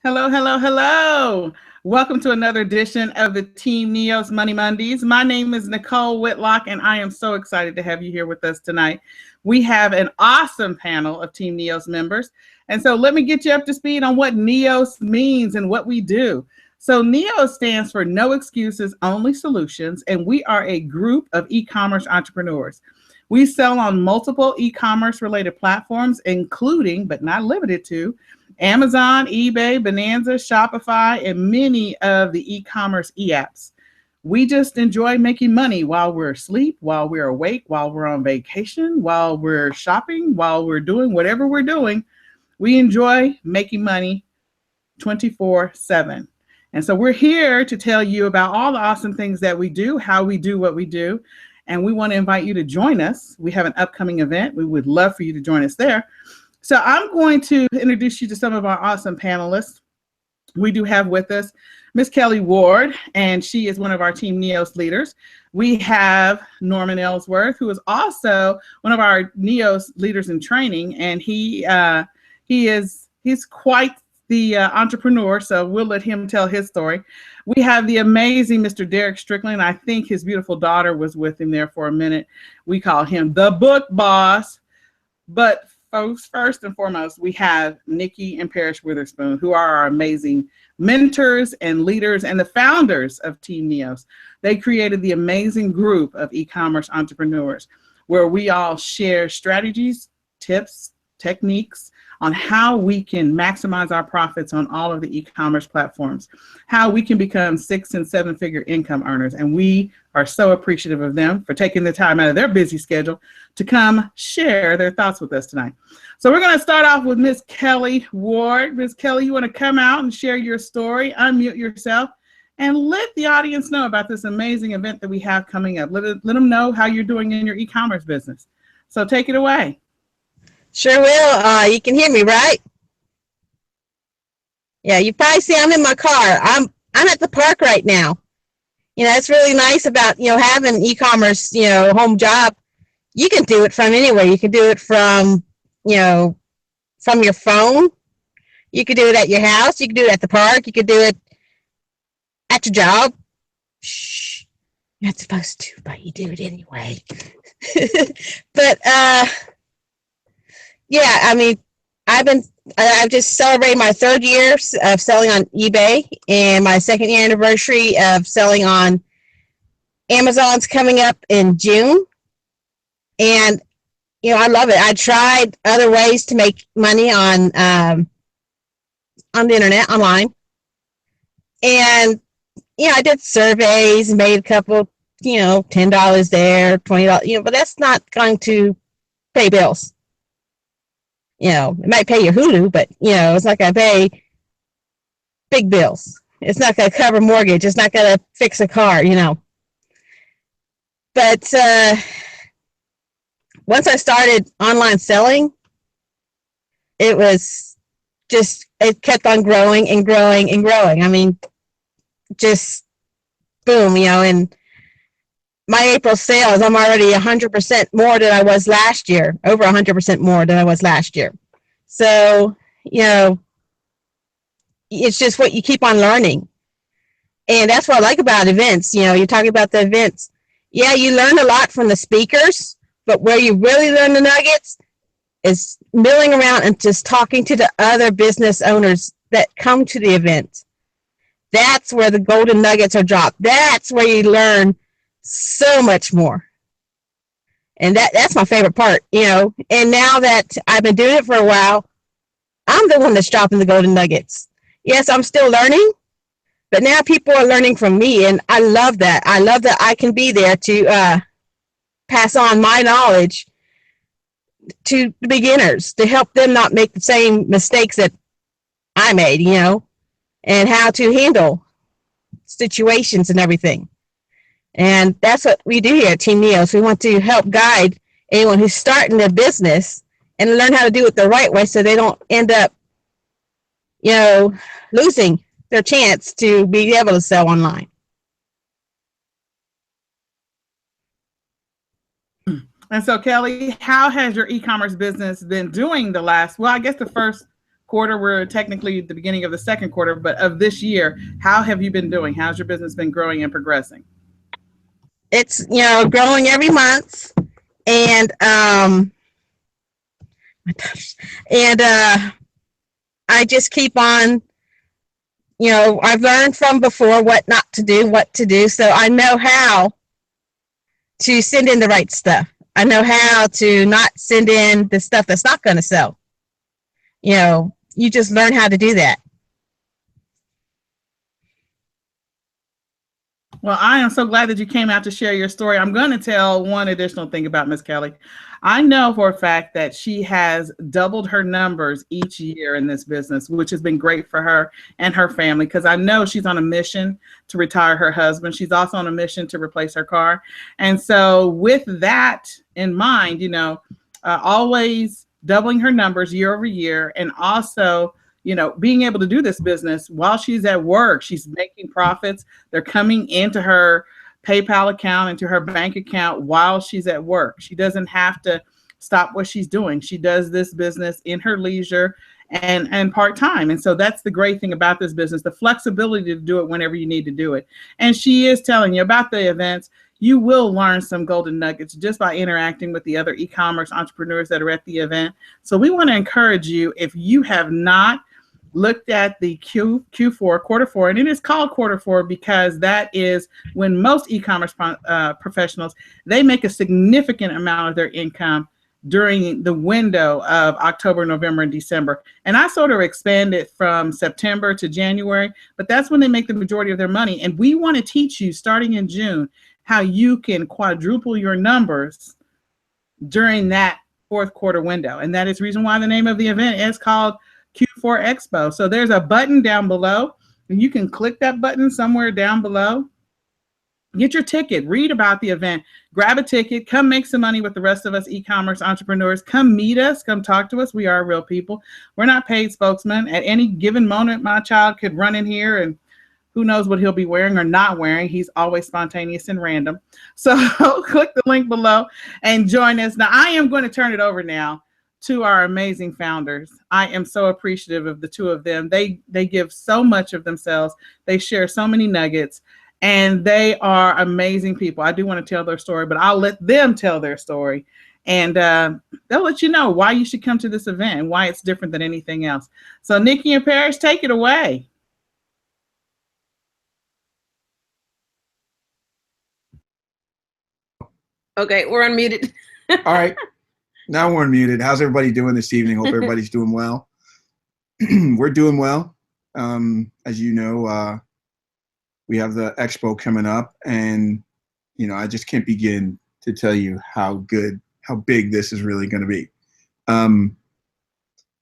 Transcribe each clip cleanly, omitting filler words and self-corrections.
Hello, hello, hello. Welcome to another edition of the Team NEOS Money Mondays. My name is Nicole Whitlock, and I am so excited to have you here with us tonight. We have an awesome panel of Team NEOS members. And so let me get you up to speed on what NEOS means and what we do. So NEOS stands for No Excuses, Only Solutions, and we are a group of e-commerce entrepreneurs. We sell on multiple e-commerce related platforms, including, but not limited to, Amazon, eBay, Bonanza, Shopify, and many of the e-commerce e-apps. We just enjoy making money while we're asleep, while we're awake, while we're on vacation, while we're shopping, while we're doing whatever we're doing. We enjoy making money 24/7. And so we're here to tell you about all the awesome things that we do, how we do what we do, and we want to invite you to join us. We have an upcoming event. We would love for you to join us there. So I'm going to introduce you to some of our awesome panelists. We do have with us Miss Kelly Ward, and she is one of our Team NEOS leaders. We have Norman Ellsworth, who is also one of our NEOS leaders in training, and he's quite the entrepreneur, so we'll let him tell his story. We have the amazing Mr. Derek Strickland. I think his beautiful daughter was with him there for a minute. We call him the book boss. But folks, first and foremost, we have Nikki and Parrish Witherspoon, who are our amazing mentors and leaders and the founders of Team NEOS. They created the amazing group of e-commerce entrepreneurs where we all share strategies, tips, techniques on how we can maximize our profits on all of the e-commerce platforms, how we can become 6- and 7-figure income earners. And we are so appreciative of them for taking the time out of their busy schedule to come share their thoughts with us tonight. So we're going to start off with Miss Kelly Ward. Miss Kelly, you want to come out and share your story, unmute yourself, and let the audience know about this amazing event that we have coming up. Let them know how you're doing in your e-commerce business. So take it away. Sure will. You can hear me, right? Yeah, you probably see I'm in my car. I'm at the park right now. It's really nice about, having e-commerce, home job. You can do it from anywhere. You can do it from, from your phone. You can do it at your house. You can do it at the park. You can do it at your job. Shh. You're not supposed to, but you do it anyway. But, yeah, I mean, I've just celebrated my 3rd year of selling on eBay and my 2nd year anniversary of selling on Amazon's coming up in June. And, I love it. I tried other ways to make money on the internet, online. And, I did surveys, made a couple, $10 there, $20, but that's not going to pay bills. It might pay your Hulu, but, it's not going to pay big bills. It's not going to cover mortgage. It's not going to fix a car, But once I started online selling, it kept on growing and growing and growing. I mean, just boom, and my April sales, I'm already 100% more than I was last year, over 100% more than I was last year. So, it's just what you keep on learning. And that's what I like about events. You're talking about the events. Yeah, you learn a lot from the speakers, but where you really learn the nuggets is milling around and just talking to the other business owners that come to the event. That's where the golden nuggets are dropped. That's where you learn so much more. And that's my favorite part, And now that I've been doing it for a while, I'm the one that's dropping the golden nuggets. Yes, I'm still learning, but now people are learning from me, and I love that. I love that I can be there to pass on my knowledge to the beginners, to help them not make the same mistakes that I made, and how to handle situations and everything. And that's what we do here at Team NEOS. We want to help guide anyone who's starting their business and learn how to do it the right way so they don't end up, losing their chance to be able to sell online. And so, Kelly, how has your e-commerce business been doing the first quarter. We're technically at the beginning of the second quarter, but of this year, how have you been doing? How's your business been growing and progressing? It's, growing every month. And, and, I just keep on, I've learned from before what not to do, what to do. So I know how to send in the right stuff. I know how to not send in the stuff that's not going to sell. You just learn how to do that. Well, I am so glad that you came out to share your story. I'm going to tell one additional thing about Miss Kelly. I know for a fact that she has doubled her numbers each year in this business, which has been great for her and her family, because I know she's on a mission to retire her husband. She's also on a mission to replace her car. And so with that in mind, always doubling her numbers year over year, and also being able to do this business while she's at work. She's making profits. They're coming into her PayPal account, into her bank account while she's at work. She doesn't have to stop what she's doing. She does this business in her leisure and part-time. And so that's the great thing about this business, the flexibility to do it whenever you need to do it. And she is telling you about the events. You will learn some golden nuggets just by interacting with the other e-commerce entrepreneurs that are at the event. So we want to encourage you, if you have not looked at the Q4, quarter four, and it is called quarter four because that is when most e-commerce professionals, they make a significant amount of their income during the window of October, November, and December. And I sort of expand it from September to January, but that's when they make the majority of their money. And we want to teach you starting in June how you can quadruple your numbers during that fourth quarter window. And that is the reason why the name of the event is called Q4 Expo. So there's a button down below, and you can click that button somewhere down below. Get your ticket, read about the event, grab a ticket, come make some money with the rest of us e-commerce entrepreneurs. Come meet us, come talk to us. We are real people. We're not paid spokesmen. At any given moment, my child could run in here and who knows what he'll be wearing or not wearing. He's always spontaneous and random. So click the link below and join us. Now, I am going to turn it over now to our amazing founders. I am so appreciative of the two of them. They give so much of themselves. They share so many nuggets, and they are amazing people. I do want to tell their story, but I'll let them tell their story. And they'll let you know why you should come to this event and why it's different than anything else. So Nikki and Parrish, take it away. Okay, we're unmuted. All right. Now we're unmuted. How's everybody doing this evening? Hope everybody's doing well. We're doing well. As you know, we have the Expo coming up, and I just can't begin to tell you how big this is really going to be.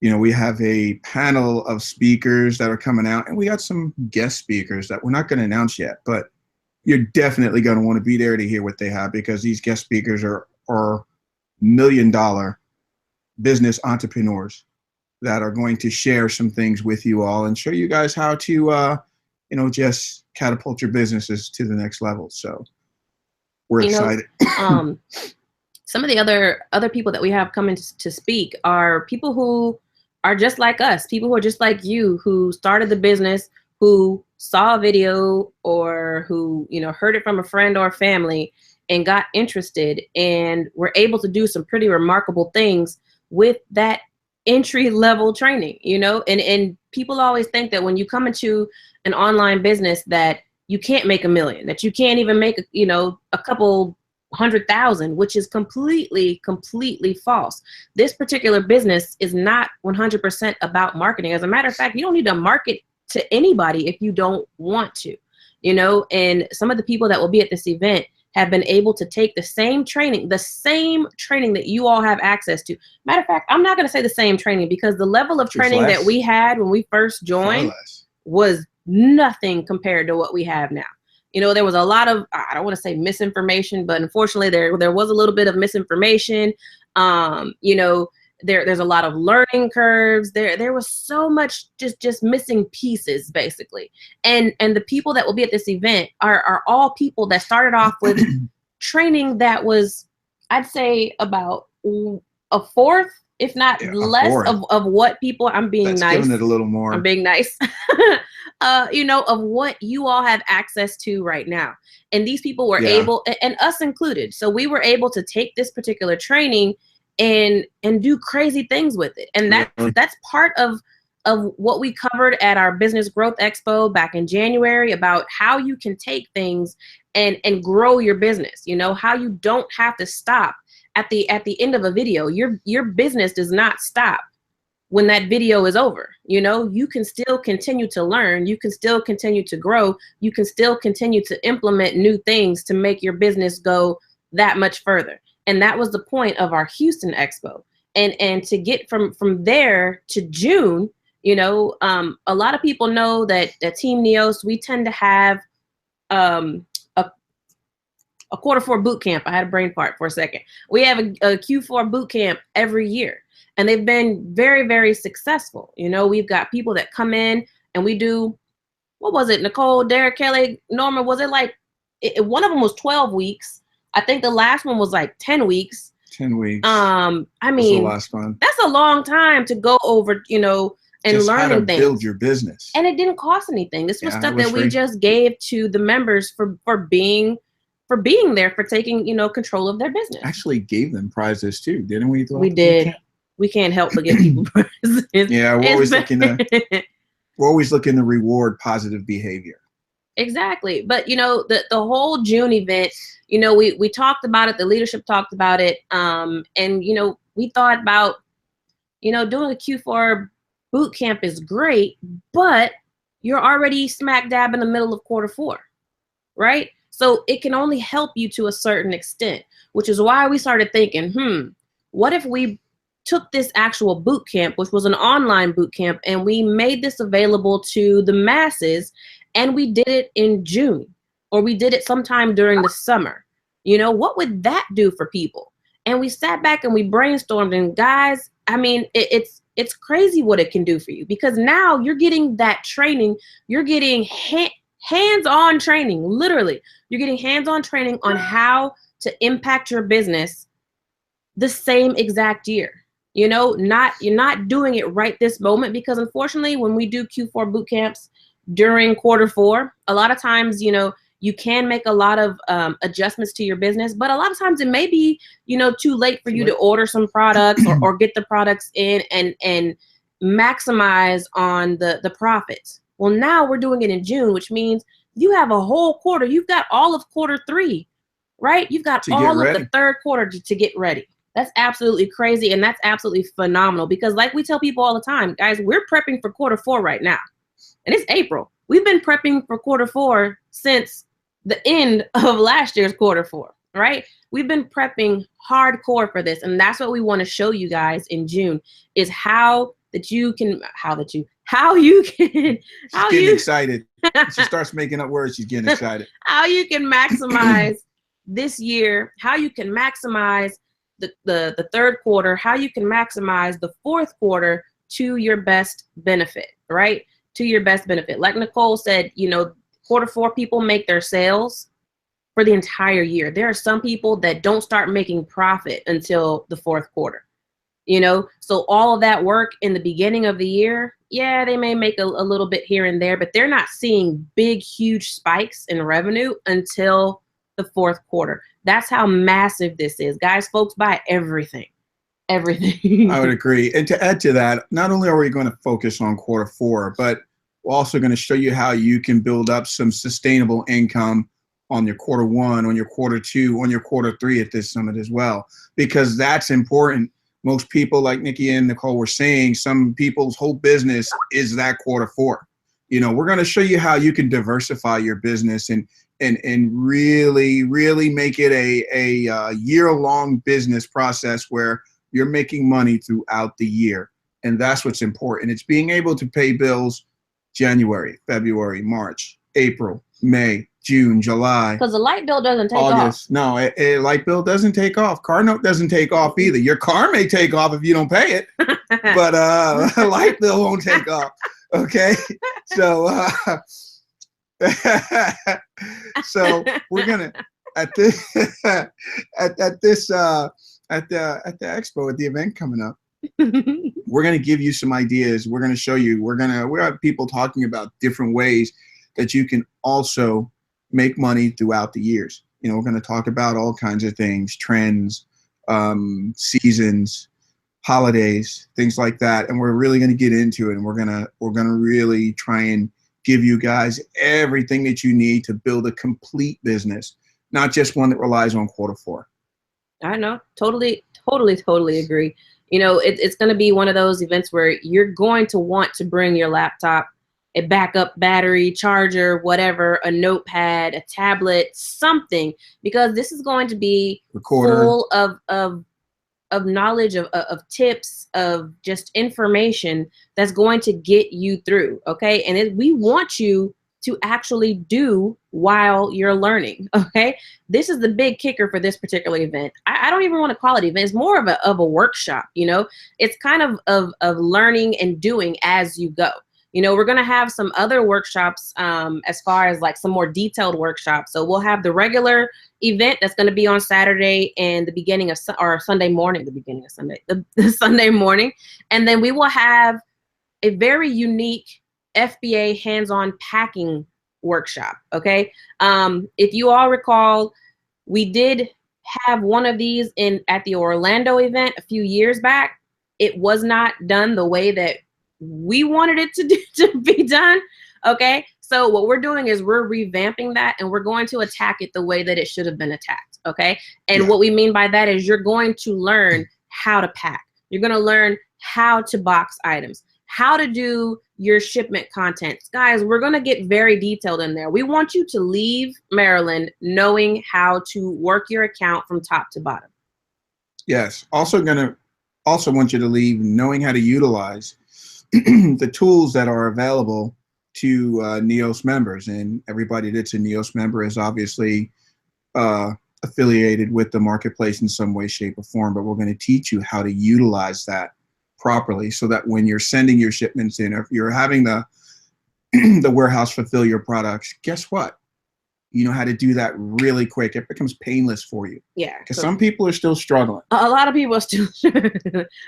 We have a panel of speakers that are coming out, and we got some guest speakers that we're not going to announce yet, but you're definitely going to want to be there to hear what they have, because these guest speakers are million-dollar business entrepreneurs that are going to share some things with you all and show you guys how to, just catapult your businesses to the next level. So we're excited. Some of the other people that we have coming to speak are people who are just like us, people who are just like you, who started the business, who saw a video or who, heard it from a friend or family and got interested and were able to do some pretty remarkable things with that entry level training, and people always think that when you come into an online business that you can't make $1 million, that you can't even make, a couple 100,000, which is completely false. This particular business is not 100% about marketing. As a matter of fact, you don't need to market to anybody if you don't want to, and some of the people that will be at this event have been able to take the same training that you all have access to. Matter of fact, I'm not going to say the same training, because the level of training that we had when we first joined was nothing compared to what we have now. There was a lot of, I don't want to say misinformation, but unfortunately there was a little bit of misinformation. There's a lot of learning curves. There was so much just missing pieces, basically. And the people that will be at this event are all people that started off with training that was, I'd say, about a fourth if not Yeah, less of what people, I'm being That's nice. Giving it a little more. I'm being nice. You know, of what you all have access to right now. And these people were able, and us included. So we were able to take this particular training and do crazy things with it. And that's part of what we covered at our Business Growth Expo back in January about how you can take things and grow your business. You know, how you don't have to stop at the end of a video. Your business does not stop when that video is over. You know, you can still continue to learn, you can still continue to grow, you can still continue to implement new things to make your business go that much further. And that was the point of our Houston Expo. And to get from there to June, you know, a lot of people know that Team NEOS, we tend to have a Q4 boot camp. I had a brain fart for a second. We have a Q4 boot camp every year. And they've been very, very successful. You know, we've got people that come in and we do, what was it, Nicole, Derek, Kelly, Norma, was it like, one of them was 12 weeks. I think the last one was like 10 weeks. 10 weeks. I mean, the last one. That's a long time to go over, you know, and just learning how to things. Build your business. And it didn't cost anything. This was stuff that free. we just gave to the members for being there, for taking, you know, control of their business. Actually gave them prizes too, didn't we? We did. We can't help but give people prizes. Yeah, we're always looking to reward positive behavior. Exactly. But you know, the whole June event, you know, we talked about it, the leadership talked about it. And you know, we thought about, you know, doing a Q4 boot camp is great, but you're already smack dab in the middle of Q4, right? So it can only help you to a certain extent, which is why we started thinking, what if we took this actual boot camp, which was an online boot camp, and we made this available to the masses, and we did it in June, or we did it sometime during the summer. You know, what would that do for people? And we sat back and we brainstormed, and guys, I mean, it's crazy what it can do for you, because now you're getting that training, you're getting hands-on training, literally. You're getting hands-on training on how to impact your business the same exact year. You know, you're not doing it right this moment, because unfortunately, when we do Q4 boot camps during Q4, a lot of times, you know, you can make a lot of adjustments to your business, but a lot of times it may be, you know, too late for you to order some products or get the products in and maximize on the profits. Well, now we're doing it in June, which means you have a whole quarter. You've got all of Q3, right? You've got all of the third quarter to get ready. That's absolutely crazy, and that's absolutely phenomenal, because like we tell people all the time, guys, we're prepping for Q4 right now, and it's April. We've been prepping for Q4 since the end of last year's Q4, right? We've been prepping hardcore for this, and that's what we want to show you guys in June, is how you can excited. She starts making up words, she's getting excited. How you can maximize this year, how you can maximize the third quarter, how you can maximize the fourth quarter to your best benefit, right? To your best benefit. Like Nicole said, you know, Q4 people make their sales for the entire year. There are some people that don't start making profit until the fourth quarter, you know? So all of that work in the beginning of the year, yeah, they may make a little bit here and there, but they're not seeing big, huge spikes in revenue until the fourth quarter. That's how massive this is. Guys, folks buy everything. Everything. I would agree. And to add to that, not only are we going to focus on Q4, but we're also going to show you how you can build up some sustainable income on your Q1, on your Q2, on your Q3 at this summit as well, because that's important. Most people, like Nikki and Nicole were saying, some people's whole business is that Q4. You know, we're going to show you how you can diversify your business and really make it a year-long business process where you're making money throughout the year. And that's what's important. It's being able to pay bills January, February, March, April, May, June, July. Because the light bill doesn't take August. off. No, a light bill doesn't take off. Car note doesn't take off either. Your car may take off if you don't pay it, but a light bill won't take off. Okay, so so we're gonna at the expo, at the event coming up, We're going to give you some ideas. We're going to show you. We have people talking about different ways that you can also make money throughout the years. You know, we're going to talk about all kinds of things, trends, seasons, holidays, things like that. And we're really going to get into it. And we're going to really try and give you guys everything that you need to build a complete business, not just one that relies on quarter four. I know. Totally agree. You know, it's going to be one of those events where you're going to want to bring your laptop, a backup battery, charger, whatever, a notepad, a tablet, something, because this is going to be full of knowledge, of tips, of just information that's going to get you through. Okay. And we want you to actually do while you're learning. Okay. This is the big kicker for this particular event. I don't even want to call it event. It's more of a workshop, you know, it's kind of learning and doing as you go. You know, we're going to have some other workshops as far as like some more detailed workshops. So we'll have the regular event that's going to be on Saturday and the beginning of Sunday morning, the Sunday morning. And then we will have a very unique FBA hands-on packing workshop. Okay. If you all recall, we did have one of these at the Orlando event a few years back. It was not done the way that we wanted it to be done. Okay. So what we're doing is we're revamping that and we're going to attack it the way that it should have been attacked. Okay. And what we mean by that is you're going to learn how to pack. You're going to learn how to box items, how to do your shipment contents. Guys, we're going to get very detailed in there. We want you to leave Maryland knowing how to work your account from top to bottom. Yes. Also want you to leave knowing how to utilize the tools that are available to NEOS members. And everybody that's a NEOS member is obviously affiliated with the marketplace in some way, shape, or form. But we're going to teach you how to utilize that properly so that when you're sending your shipments in, or if you're having the warehouse fulfill your products, guess what? You know how to do that really quick. It becomes painless for you. Yeah. Because some people are still struggling. A lot of people are still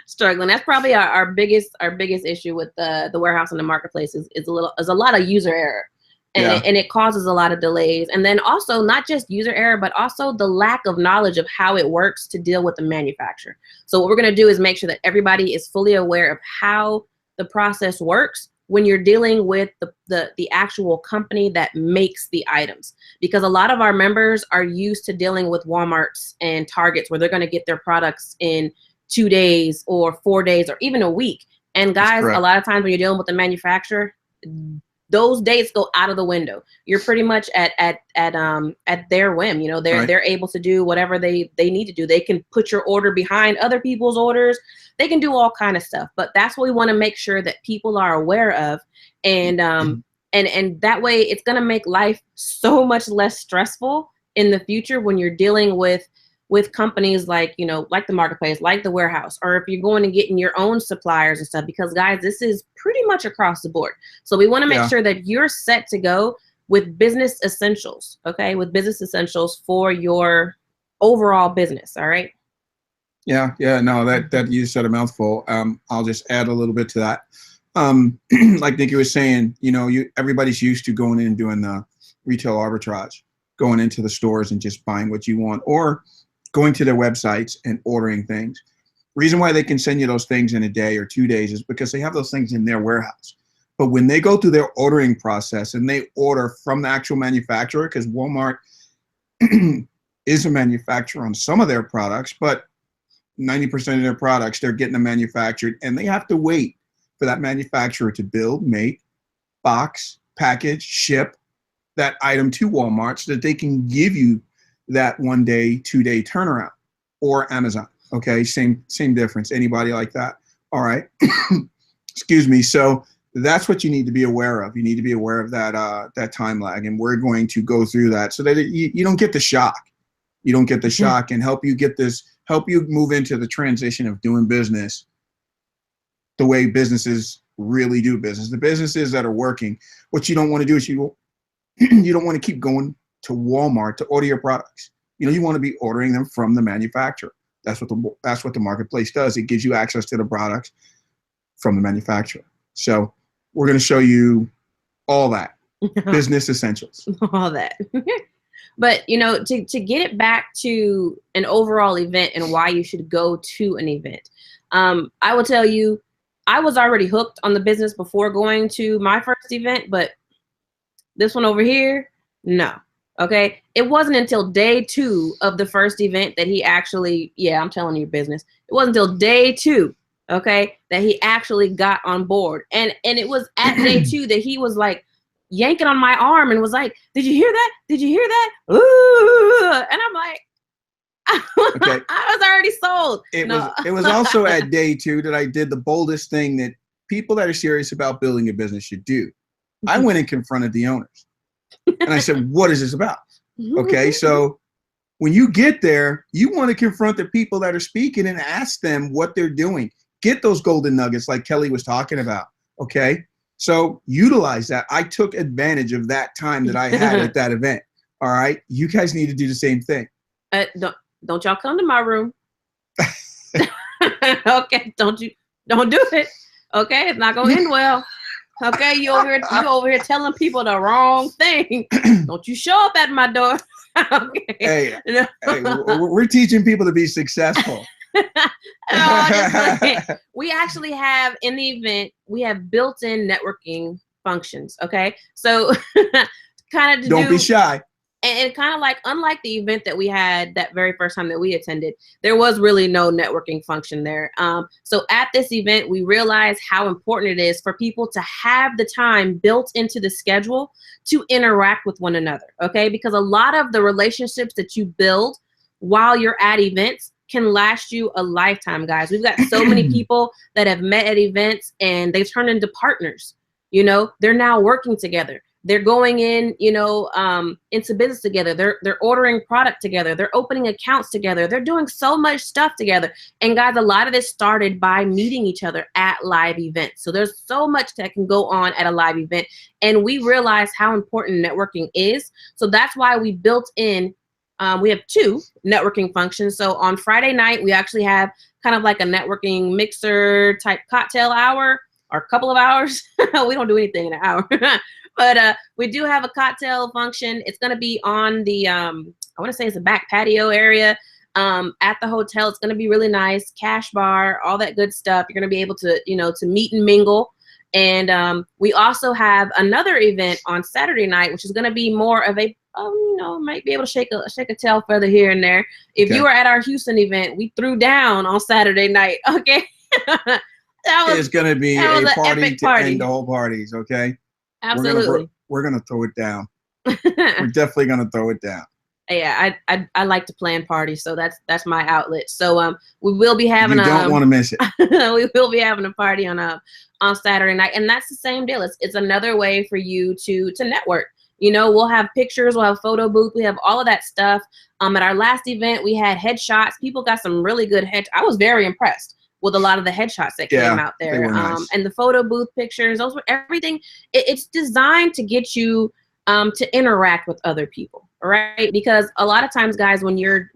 struggling. That's probably our biggest issue with the warehouse and the marketplace is a lot of user error. And it causes a lot of delays. And then also not just user error, but also the lack of knowledge of how it works to deal with the manufacturer. So what we're going to do is make sure that everybody is fully aware of how the process works when you're dealing with the actual company that makes the items. Because a lot of our members are used to dealing with Walmarts and Targets where they're going to get their products in 2 days or 4 days or even a week. And guys, a lot of times when you're dealing with the manufacturer, those dates go out of the window. You're pretty much at their whim. You know, they're able to do whatever they need to do. They can put your order behind other people's orders. They can do all kind of stuff. But that's what we want to make sure that people are aware of. And that way it's going to make life so much less stressful in the future when you're dealing with companies like, you know, like the marketplace, like the warehouse, or if you're going and getting your own suppliers and stuff, because guys, this is pretty much across the board. So we want to make sure that you're set to go with business essentials, okay? With business essentials for your overall business, all right? Yeah, no, that you said a mouthful. I'll just add a little bit to that. Like Nikki was saying, you know, everybody's used to going in and doing the retail arbitrage, going into the stores and just buying what you want, or going to their websites and ordering things. Reason why they can send you those things in a day or 2 days is because they have those things in their warehouse. But when they go through their ordering process and they order from the actual manufacturer, because Walmart is a manufacturer on some of their products, but 90% of their products, they're getting them manufactured, and they have to wait for that manufacturer to build, make, box, package, ship that item to Walmart so that they can give you that 1 day, 2 day turnaround, or Amazon. Okay, same difference. Anybody like that? All right. Excuse me. So that's what you need to be aware of. You need to be aware of that time lag, and we're going to go through that so that you don't get the shock. You don't get the shock, and help you move into the transition of doing business the way businesses really do business. The businesses that are working, what you don't want to do is you don't want to keep going to Walmart to order your products. You know, you want to be ordering them from the manufacturer. That's what the marketplace does. It gives you access to the products from the manufacturer. So we're going to show you all that. Business essentials. All that. But, you know, to get it back to an overall event and why you should go to an event, I will tell you, I was already hooked on the business before going to my first event, but this one over here, no. Okay. It wasn't until day 2 of the first event that he actually, yeah, I'm telling you business. It wasn't until day 2, okay, that he actually got on board. And it was at day 2 that he was like yanking on my arm and was like, did you hear that? Did you hear that? Ooh. And I'm like, okay. I was already sold. It was also at day 2 that I did the boldest thing that people that are serious about building a business should do. I went and confronted the owners. And I said, what is this about? Okay, so when you get there, you want to confront the people that are speaking and ask them what they're doing. Get those golden nuggets like Kelly was talking about, okay? So utilize that. I took advantage of that time that I had at that event, all right? You guys need to do the same thing. Don't y'all come to my room. Okay, don't do it. Okay, it's not going to end well. Okay, you over here telling people the wrong thing. Don't you show up at my door. Okay. Hey, we're teaching people to be successful. We actually have in the event, we have built-in networking functions. Okay, so kind of don't be shy. And kind of like, unlike the event that we had that very first time that we attended, there was really no networking function there. So at this event, we realized how important it is for people to have the time built into the schedule to interact with one another, okay? Because a lot of the relationships that you build while you're at events can last you a lifetime, guys. We've got so many people that have met at events and they've turned into partners. You know, they're now working together. They're going in, you know, into business together. They're ordering product together. They're opening accounts together. They're doing so much stuff together. And guys, a lot of this started by meeting each other at live events. So there's so much that can go on at a live event. And we realize how important networking is. So that's why we built in, we have 2 networking functions. So on Friday night, we actually have kind of like a networking mixer type cocktail hour or a couple of hours. We don't do anything in an hour. But we do have a cocktail function. It's going to be on the, I want to say it's a back patio area at the hotel. It's going to be really nice. Cash bar, all that good stuff. You're going to be able to, you know, to meet and mingle. And we also have another event on Saturday night, which is going to be more of a, you know, might be able to shake a tail feather here and there. If you were at our Houston event, we threw down on Saturday night. Okay. It's going to be a party to end all parties. Okay. Absolutely. We're gonna throw it down. We're definitely gonna throw it down. Yeah, I like to plan parties, so that's my outlet. So we will be having. You don't want to miss it. We will be having a party on Saturday night, and that's the same deal. It's another way for you to network. You know, we'll have pictures, we'll have photo booth, we have all of that stuff. At our last event, we had headshots. People got some really good I was very impressed with a lot of the headshots that came out there. They were nice. And the photo booth pictures, those were everything. It's designed to get you to interact with other people, right? Because a lot of times, guys, when you're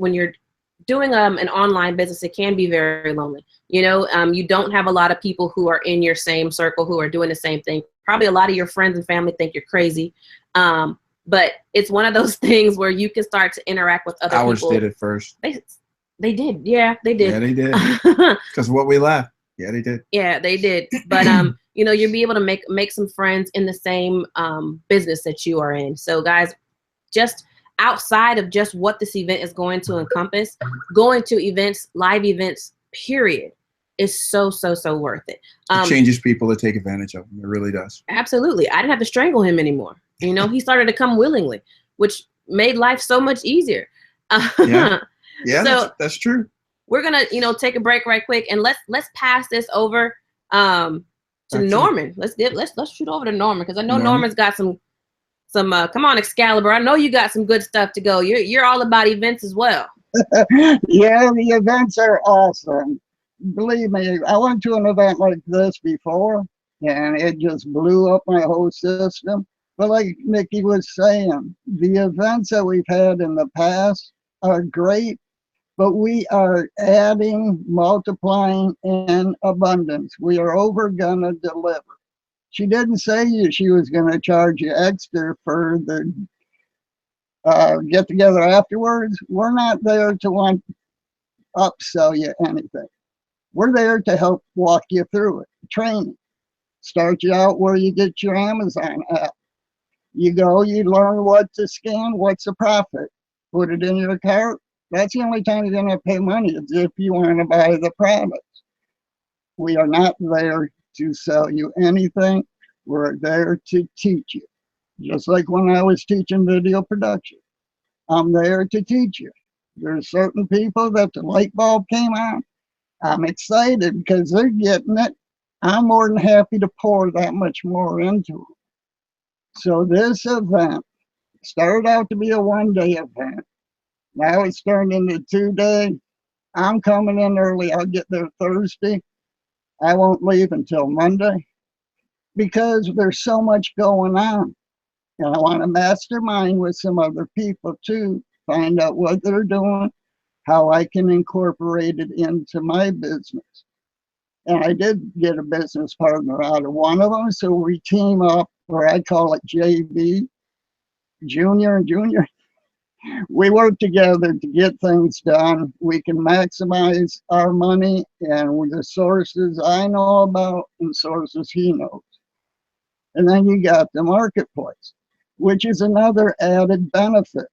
doing an online business, it can be very lonely. You know, you don't have a lot of people who are in your same circle who are doing the same thing. Probably a lot of your friends and family think you're crazy. But it's one of those things where you can start to interact with other people. Ours did it first. They did. Yeah, they did. Yeah, they did. Because what we left. Yeah, they did. Yeah, they did. But, you know, you'll be able to make some friends in the same business that you are in. So, guys, just outside of just what this event is going to encompass, going to events, live events, period, is so worth it. It changes people to take advantage of them. It really does. Absolutely. I didn't have to strangle him anymore. You know, he started to come willingly, which made life so much easier. Yeah, so that's true. We're gonna, you know, take a break right quick, and let's pass this over to Norman. Let's shoot over to Norman, because I know Norman's got some come on, Excalibur. I know you got some good stuff to go. You're all about events as well. Yeah, the events are awesome. Believe me, I went to an event like this before, and it just blew up my whole system. But like Nikki was saying, the events that we've had in the past are great, but we are adding, multiplying in abundance. We are over gonna deliver. She didn't say she was gonna charge you extra for the get together afterwards. We're not there to want upsell you anything. We're there to help walk you through it, training, start you out where you get your Amazon app. You go, you learn what to scan, what's the profit, put it in your cart. That's the only time you're going to pay money is if you want to buy the products. We are not there to sell you anything. We're there to teach you. Just like when I was teaching video production, I'm there to teach you. There's certain people that the light bulb came on. I'm excited because they're getting it. I'm more than happy to pour that much more into them. So this event started out to be a one-day event. Now it's turned into 2-day. I'm coming in early. I'll get there Thursday. I won't leave until Monday because there's so much going on. And I want to mastermind with some other people too, find out what they're doing, how I can incorporate it into my business. And I did get a business partner out of one of them, so we team up, or I call it JV, junior and junior. We work together to get things done. We can maximize our money and with the sources I know about and sources he knows. And then you got the marketplace, which is another added benefit.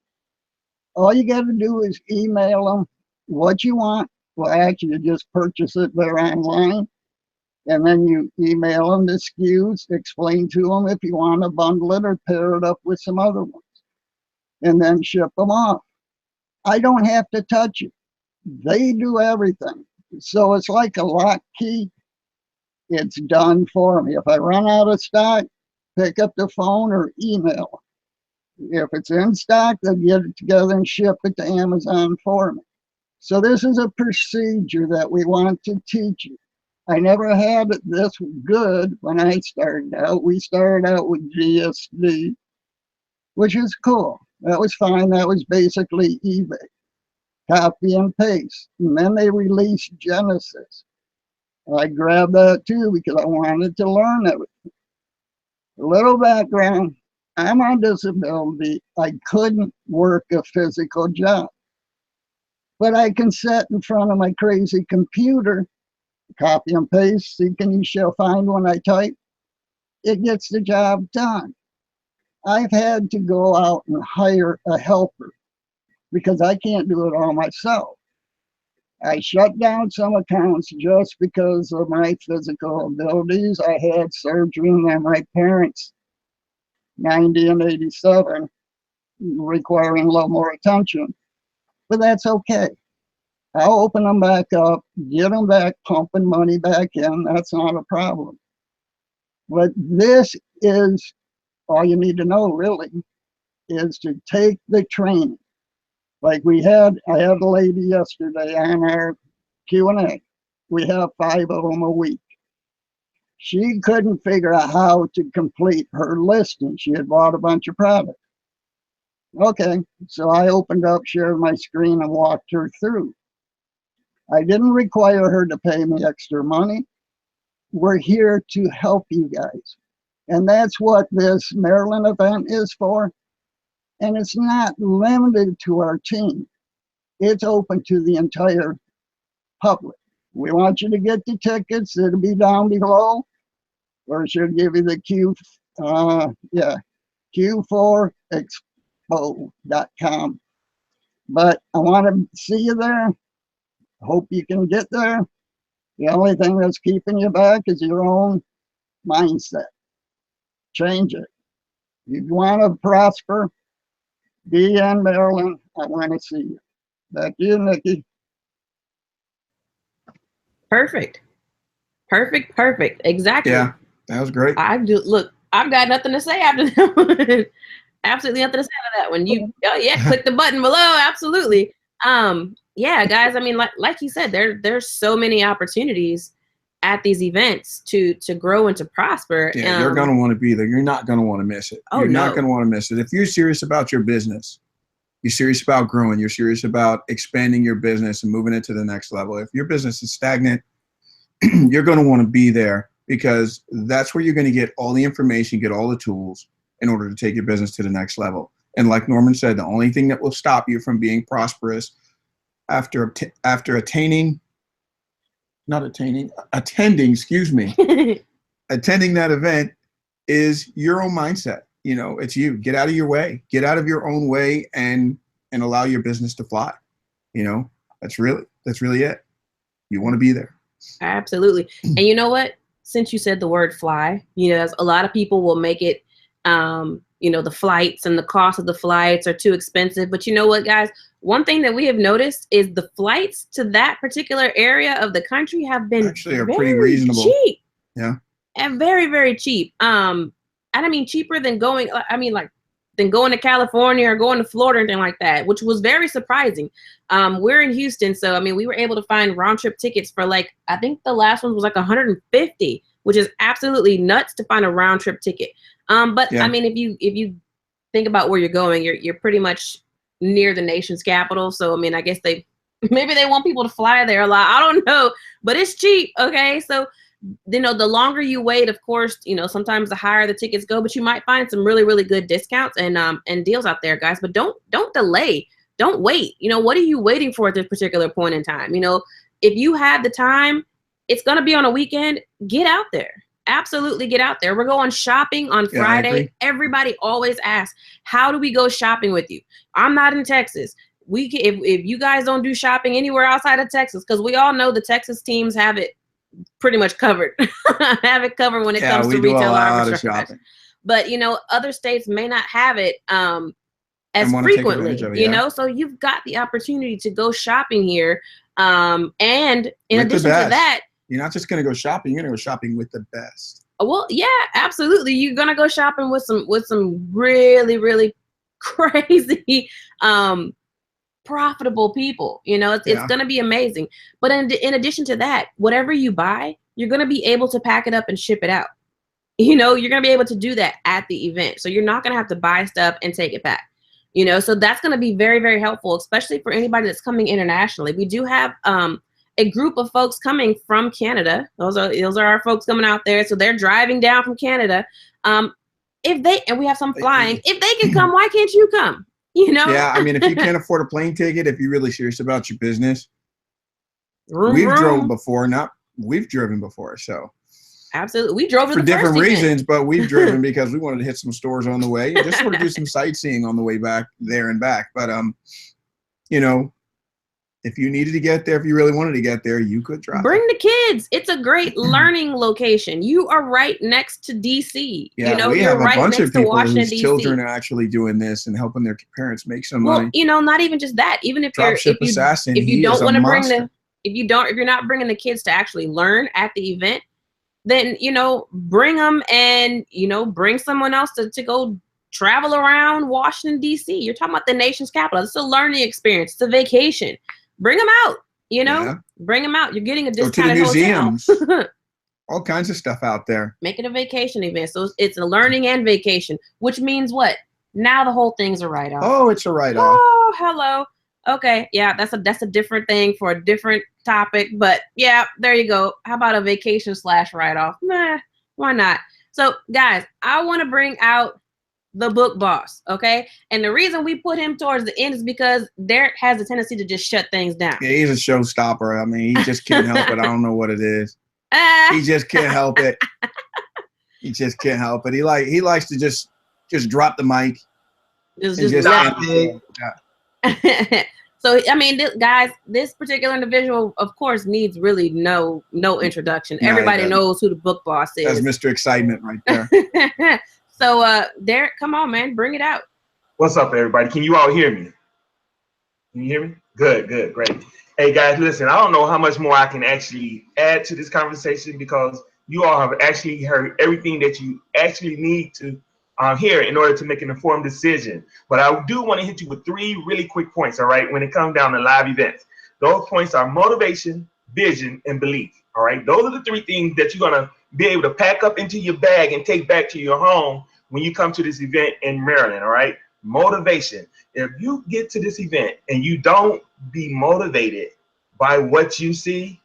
All you got to do is email them what you want. Well, actually, you just purchase it there online. And then you email them the SKUs, explain to them if you want to bundle it or pair it up with some other ones. And then ship them off. I don't have to touch it. They do everything. So it's like a lock key. It's done for me. If I run out of stock, pick up the phone or email. If it's in stock, they'll get it together and ship it to Amazon for me. So this is a procedure that we want to teach you. I never had it this good when I started out. We started out with GSD, which is cool. That was fine. That was basically eBay. Copy and paste. And then they released Genesis. I grabbed that too because I wanted to learn everything. A little background. I'm on disability. I couldn't work a physical job. But I can sit in front of my crazy computer, copy and paste, seek and you shall find when I type. It gets the job done. I've had to go out and hire a helper because I can't do it all myself. I shut down some accounts just because of my physical abilities. I had surgery on my parents, 90 and 87, requiring a little more attention. But that's okay. I'll open them back up, get them back, pumping money back in. That's not a problem. But this is all you need to know, really, is to take the training. Like I had a lady yesterday on our Q&A. We have 5 of them a week. She couldn't figure out how to complete her listing. She had bought a bunch of products. Okay, so I opened up, shared my screen, and walked her through. I didn't require her to pay me extra money. We're here to help you guys. And that's what this Maryland event is for. And it's not limited to our team. It's open to the entire public. We want you to get the tickets. It'll be down below. Or she'll give you the Q4expo.com. But I want to see you there. Hope you can get there. The only thing that's keeping you back is your own mindset. Change it. If you want to prosper, be in Maryland. I want to see you. Back to you, Nikki. Perfect. Exactly. Yeah, that was great. Look, I've got nothing to say after that one. Absolutely nothing to say after that one. Click the button below. Absolutely. Yeah, guys, I mean, like you said, there's so many opportunities at these events to grow and to prosper. Yeah, you're going to want to be there. You're not going to want to miss it. You're not going to want to miss it. If you're serious about your business, you're serious about growing, you're serious about expanding your business and moving it to the next level. If your business is stagnant, you're going to want to be there, because that's where you're going to get all the information, get all the tools in order to take your business to the next level. And like Norman said, the only thing that will stop you from being prosperous after attending, excuse me, attending that event is your own mindset. You know, it's you. Get out of your way. Get out of your own way and allow your business to fly. You know, that's really it. You want to be there. Absolutely. And you know what? Since you said the word fly, you know, a lot of people will make it, you know, the flights and the cost of the flights are too expensive. But you know what, guys? One thing that we have noticed is the flights to that particular area of the country have been actually are pretty reasonable. Cheap. Yeah. And very, very cheap. I mean, cheaper than going, than going to California or going to Florida or anything like that, which was very surprising. We're in Houston, so I mean, we were able to find round trip tickets for like, I think the last one was like 150, which is absolutely nuts to find a round trip ticket. But yeah. I mean, if you think about where you're going, you're pretty much near the nation's capital. So I mean, I guess maybe they want people to fly there a lot. I don't know, but it's cheap. Okay, so. You know, the longer you wait, of course, you know, sometimes the higher the tickets go, but you might find some really, really good discounts and deals out there, guys. But don't delay. Don't wait. You know, what are you waiting for at this particular point in time? You know, if you have the time, it's going to be on a weekend. Get out there. Absolutely get out there. We're going shopping on Friday. Everybody always asks, how do we go shopping with you? I'm not in Texas. We can, if you guys don't do shopping anywhere outside of Texas, because we all know the Texas teams have it pretty much covered. Have it covered when it comes to retail arbitrage. But you know, other states may not have it as frequently. You know, so you've got the opportunity to go shopping here. And in addition to that, you're not just going to go shopping. You're going to go shopping with the best. Well, yeah, absolutely. You're going to go shopping with some really, really crazy profitable people. You know, it's going to be amazing. But in addition to that, whatever you buy, you're going to be able to pack it up and ship it out. You know, you're going to be able to do that at the event. So you're not going to have to buy stuff and take it back. You know, so that's going to be very, very helpful, especially for anybody that's coming internationally. We do have a group of folks coming from Canada. Those are our folks coming out there. So they're driving down from Canada. And we have some flying. If they can come, why can't you come? You know? Yeah, I mean, if you can't afford a plane ticket, if you're really serious about your business, we've driven before, so. Absolutely. We drove for different reasons, but we've driven because we wanted to hit some stores on the way and just sort of do some sightseeing on the way back there and back. But, you know, if you needed to get there, if you really wanted to get there, you could drive. Bring the kids. It's a great learning location. You are right next to DC. Yeah, you know, we you're have a right bunch next of people to Washington, whose DC. children are actually doing this and helping their parents make some money. You know, not even just that. Even if if you don't want to bring if you're not bringing the kids to actually learn at the event, then, you know, bring them and, you know, bring someone else to go travel around Washington, D.C. You're talking about the nation's capital. It's a learning experience. It's a vacation. Bring them out, you know, bring them out. You're getting a discounted hotel. To the museums. Hotel. All kinds of stuff out there. Make it a vacation event. So it's a learning and vacation, which means what? Now the whole thing's a write-off. Oh, it's a write-off. Oh, hello. Okay, yeah, that's a different thing for a different topic, but yeah, there you go. How about a vacation / write-off? Nah, why not? So guys, I want to bring out the book boss, okay? And the reason we put him towards the end is because Derek has a tendency to just shut things down. Yeah, he's a showstopper. I mean, he just can't help it. I don't know what it is. He just can't help it. He just can't help it. He likes to just drop the mic. So, I mean, guys, this particular individual, of course, needs really no introduction. No, everybody knows who the book boss is. That's Mr. Excitement right there. So, Derek, come on, man. Bring it out. What's up, everybody? Can you all hear me? Can you hear me? Good, great. Hey, guys, listen, I don't know how much more I can actually add to this conversation because you all have actually heard everything that you actually need to here in order to make an informed decision. But I do want to hit you with 3 really quick points, all right, when it comes down to live events. Those points are motivation, vision, and belief, all right? Those are the 3 things that you're going to be able to pack up into your bag and take back to your home when you come to this event in Maryland, all right? Motivation. If you get to this event and you don't be motivated by what you see,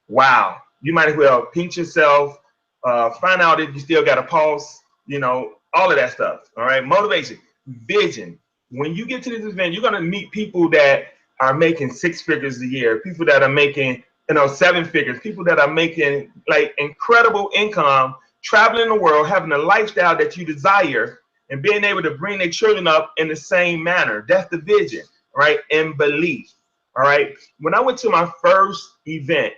wow, you might as well pinch yourself, find out if you still got a pulse, you know, all of that stuff. All right, motivation, vision. When you get to this event, you're gonna meet people that are making 6 figures a year, people that are making, you know, 7 figures, people that are making like incredible income, traveling the world, having a lifestyle that you desire, and being able to bring their children up in the same manner. That's the vision, right? And belief. All right. When I went to my first event,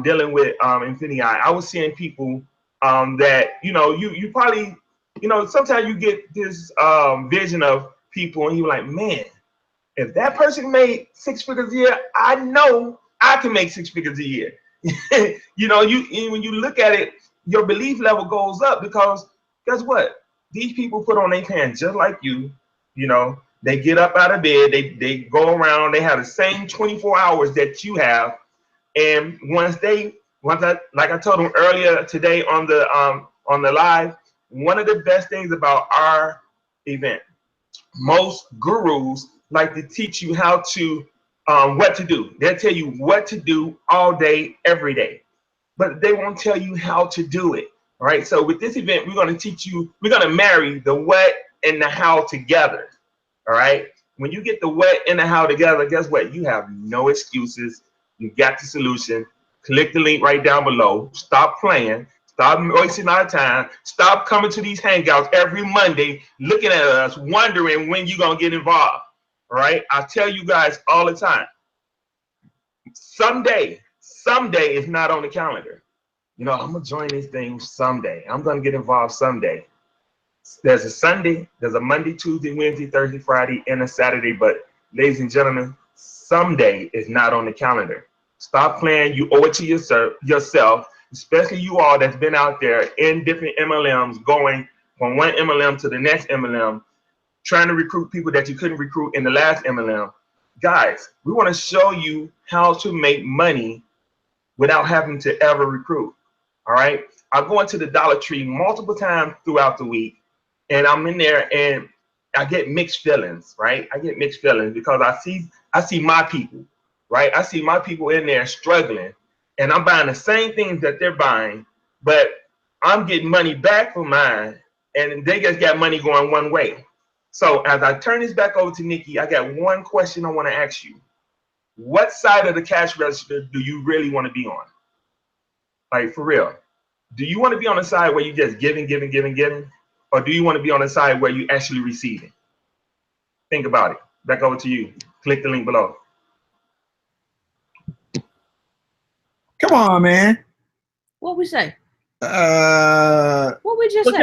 dealing with Infinity, I was seeing people that, you know, you probably, you know, sometimes you get this vision of people and you're like, man, if that person made 6 figures a year, I know I can make 6 figures a year. You know, when you look at it, your belief level goes up, because guess what? These people put on their pants just like you. You know, they get up out of bed, they go around, they have the same 24 hours that you have. And once like I told them earlier today on the live, one of the best things about our event, most gurus like to teach you how to what to do. They'll tell you what to do all day, every day, but they won't tell you how to do it. All right. So with this event, we're going to teach you, we're going to marry the what and the how together. All right. When you get the what and the how together, guess what? You have no excuses. You got the solution. Click the link right down below. Stop playing. Stop wasting our time. Stop coming to these hangouts every Monday, looking at us, wondering when you're going to get involved. All right. I tell you guys all the time, someday is not on the calendar. You know, I'm going to join this thing someday. I'm going to get involved someday. There's a Sunday, there's a Monday, Tuesday, Wednesday, Thursday, Friday, and a Saturday. But ladies and gentlemen, someday is not on the calendar. Stop playing. You owe it to yourself, especially you all that's been out there in different MLMs, going from one MLM to the next MLM, trying to recruit people that you couldn't recruit in the last MLM. Guys, we want to show you how to make money without having to ever recruit. All right. I go into the Dollar Tree multiple times throughout the week, and I'm in there and I get mixed feelings, right? I get mixed feelings because I see my people, right? I see my people in there struggling, and I'm buying the same things that they're buying, but I'm getting money back for mine, and they just got money going one way. So as I turn this back over to Nikki, I got one question I want to ask you. What side of the cash register do you really want to be on? Like, for real. Do you want to be on the side where you just giving, or do you want to be on the side where you actually receiving? Think about it. Back over to you. Click the link below. Come on, man. What we say? What we just say?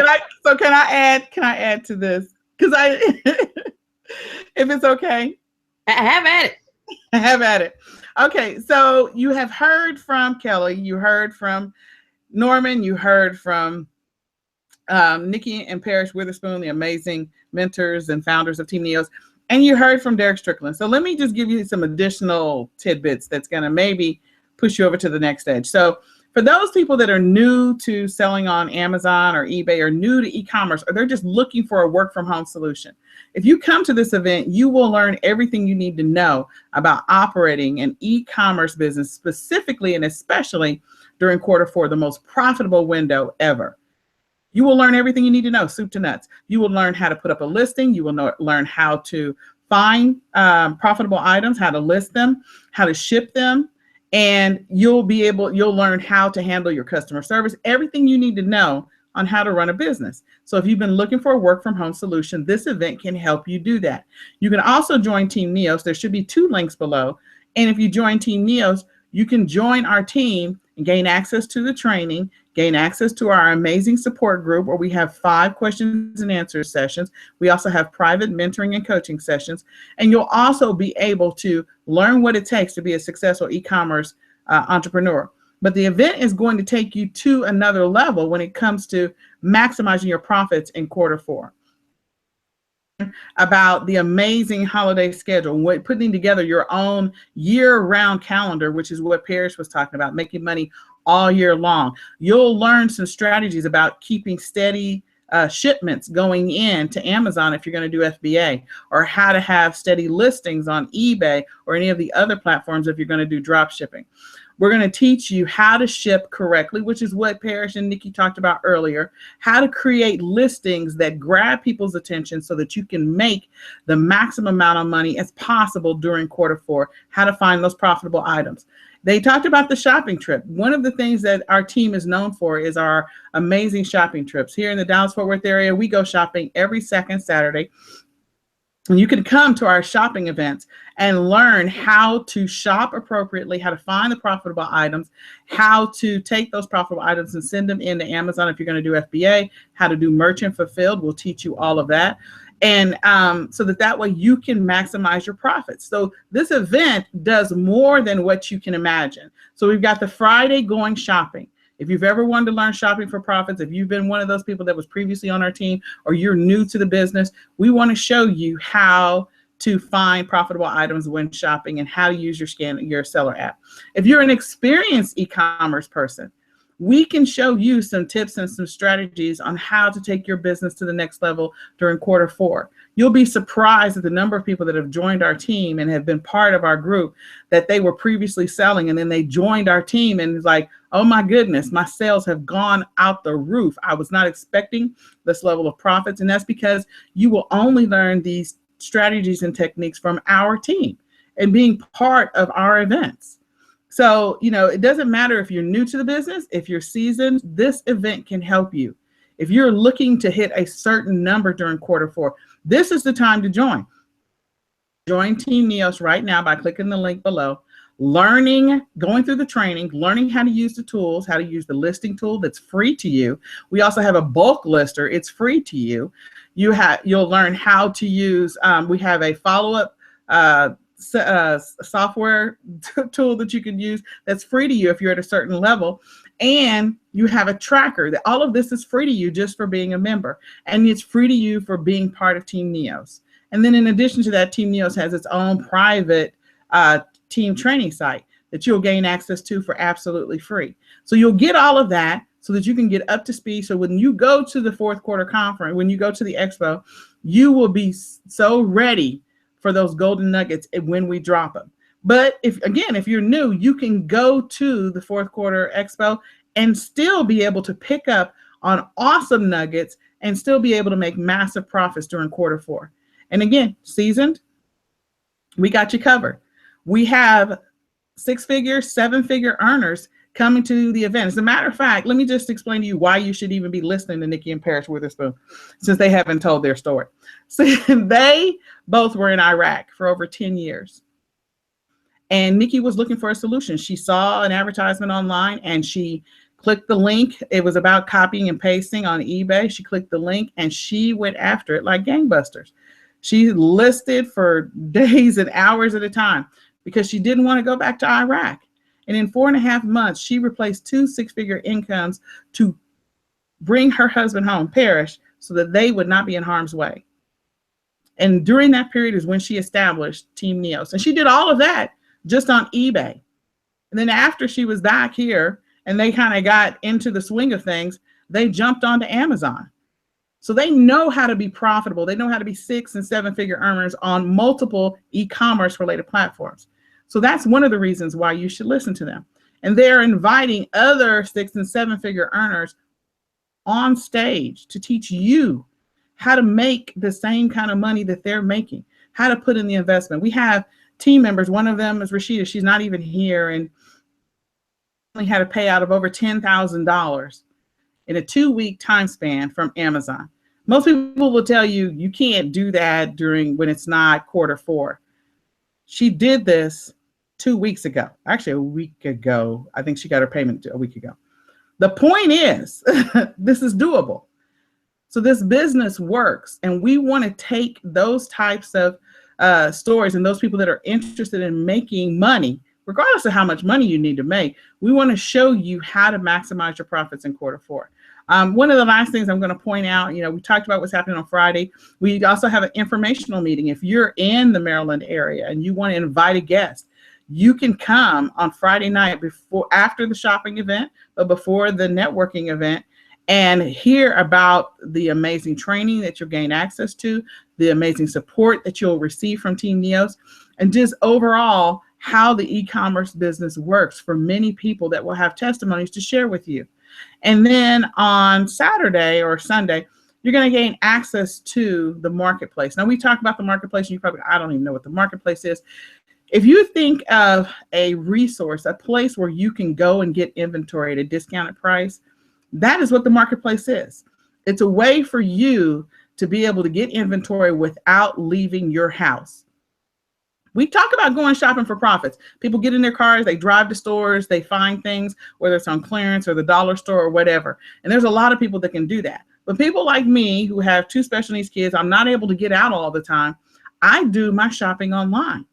Can I add to this? Because if it's okay. Have at it. Have at it. Okay, so you have heard from Kelly, you heard from Norman, you heard from Nikki and Parrish Witherspoon, the amazing mentors and founders of Team NEOS, and you heard from Derek Strickland. So let me just give you some additional tidbits that's going to maybe push you over to the next edge. So for those people that are new to selling on Amazon or eBay, or new to e-commerce, or they're just looking for a work from home solution, if you come to this event, you will learn everything you need to know about operating an e-commerce business, specifically and especially during Q4, the most profitable window ever. You will learn everything you need to know, soup to nuts. You will learn how to put up a listing. You will learn how to find profitable items, how to list them, how to ship them, and you'll learn how to handle your customer service, everything you need to know on how to run a business. So if you've been looking for a work from home solution, this event can help you do that. You can also join Team NEOS. There should be 2 links below. And if you join Team NEOS, you can join our team and gain access to the training, gain access to our amazing support group where we have 5 questions and answers sessions. We also have private mentoring and coaching sessions. And you'll also be able to learn what it takes to be a successful e-commerce entrepreneur. But the event is going to take you to another level when it comes to maximizing your profits in Q4. About the amazing holiday schedule, putting together your own year-round calendar, which is what Parrish was talking about, making money all year long. You'll learn some strategies about keeping steady shipments going in to Amazon if you're going to do FBA, or how to have steady listings on eBay or any of the other platforms if you're going to do drop shipping. We're going to teach you how to ship correctly, which is what Parrish and Nikki talked about earlier, how to create listings that grab people's attention so that you can make the maximum amount of money as possible during Q4, how to find those profitable items. They talked about the shopping trip. One of the things that our team is known for is our amazing shopping trips. Here in the Dallas-Fort Worth area, we go shopping every second Saturday. And you can come to our shopping events and learn how to shop appropriately, how to find the profitable items, how to take those profitable items and send them into Amazon if you're going to do FBA, how to do merchant fulfilled. We'll teach you all of that. And so that way you can maximize your profits. So this event does more than what you can imagine. So we've got the Friday going shopping. If you've ever wanted to learn shopping for profits, if you've been one of those people that was previously on our team, or you're new to the business, we want to show you how to find profitable items when shopping and how to use your seller app. If you're an experienced e-commerce person, we can show you some tips and some strategies on how to take your business to the next level during Q4. You'll be surprised at the number of people that have joined our team and have been part of our group that they were previously selling, and then they joined our team and it's like, oh my goodness, my sales have gone out the roof. I was not expecting this level of profits. And that's because you will only learn these strategies and techniques from our team and being part of our events. So, you know, it doesn't matter if you're new to the business, if you're seasoned, this event can help you. If you're looking to hit a certain number during Q4, this is the time to join. Join Team NEOS right now by clicking the link below, learning, going through the training, learning how to use the tools, how to use the listing tool that's free to you. We also have a bulk lister. It's free to you. You'll learn how to use, we have a follow-up software tool that you can use that's free to you if you're at a certain level, and you have a tracker. That all of this is free to you just for being a member, and it's free to you for being part of Team NEOS. And then in addition to that, Team NEOS has its own private team training site that you'll gain access to for absolutely free. So you'll get all of that so that you can get up to speed. So when you go to the Q4 conference, when you go to the Expo, you will be so ready for those golden nuggets when we drop them. But if you're new, you can go to the Q4 Expo and still be able to pick up on awesome nuggets and still be able to make massive profits during Q4. And again, seasoned, we got you covered. We have 6-figure, 7-figure earners coming to the event. As a matter of fact, let me just explain to you why you should even be listening to Nikki and Parrish Witherspoon, since they haven't told their story. So they both were in Iraq for over 10 years. And Nikki was looking for a solution. She saw an advertisement online and she clicked the link. It was about copying and pasting on eBay. She clicked the link and she went after it like gangbusters. She listed for days and hours at a time because she didn't want to go back to Iraq. And in 4.5 months, she replaced 2 6-figure incomes to bring her husband home, Parrish, so that they would not be in harm's way. And during that period is when she established Team NEOS. And she did all of that just on eBay. And then after she was back here and they kind of got into the swing of things, they jumped onto Amazon. So they know how to be profitable. They know how to be 6- and 7-figure earners on multiple e-commerce related platforms. So that's one of the reasons why you should listen to them. And they're inviting other 6- and 7-figure earners on stage to teach you how to make the same kind of money that they're making, how to put in the investment. We have team members. One of them is Rashida. She's not even here, and only had a payout of over $10,000 in a 2-week time span from Amazon. Most people will tell you you can't do that when it's not Q4. She did this 2 weeks ago, actually a week ago. I think she got her payment a week ago. The point is, this is doable. So this business works, and we want to take those types of stories and those people that are interested in making money, regardless of how much money you need to make. We want to show you how to maximize your profits in Q4. One of the last things I'm going to point out, we talked about what's happening on Friday. We also have an informational meeting. If you're in the Maryland area and you want to invite a guest, you can come on Friday night after the shopping event, but before the networking event, and hear about the amazing training that you'll gain access to, the amazing support that you'll receive from Team NEOS, and just overall how the e-commerce business works for many people that will have testimonies to share with you. And then on Saturday or Sunday, you're going to gain access to the marketplace. Now, we talk about the marketplace, and you probably, I don't even know what the marketplace is. If you think of a resource, a place where you can go and get inventory at a discounted price, that is what the marketplace is. It's a way for you to be able to get inventory without leaving your house. We talk about going shopping for profits. People get in their cars, they drive to stores, they find things, whether it's on clearance or the dollar store or whatever. And there's a lot of people that can do that. But people like me who have 2 special needs kids, I'm not able to get out all the time. I do my shopping online.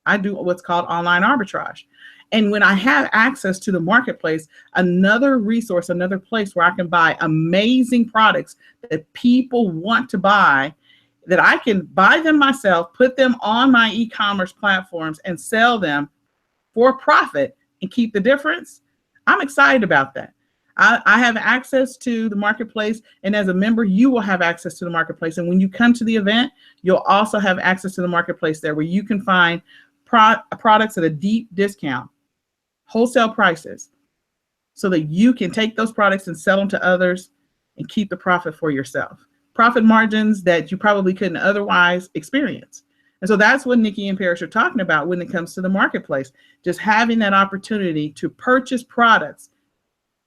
I do what's called online arbitrage. And when I have access to the marketplace, another resource, another place where I can buy amazing products that people want to buy, that I can buy them myself, put them on my e-commerce platforms and sell them for profit and keep the difference, I'm excited about that. I have access to the marketplace, and as a member, you will have access to the marketplace. And when you come to the event, you'll also have access to the marketplace there, where you can find products at a deep discount, wholesale prices, so that you can take those products and sell them to others and keep the profit for yourself. Profit margins that you probably couldn't otherwise experience. And so that's what Nikki and Parrish are talking about when it comes to the marketplace, just having that opportunity to purchase products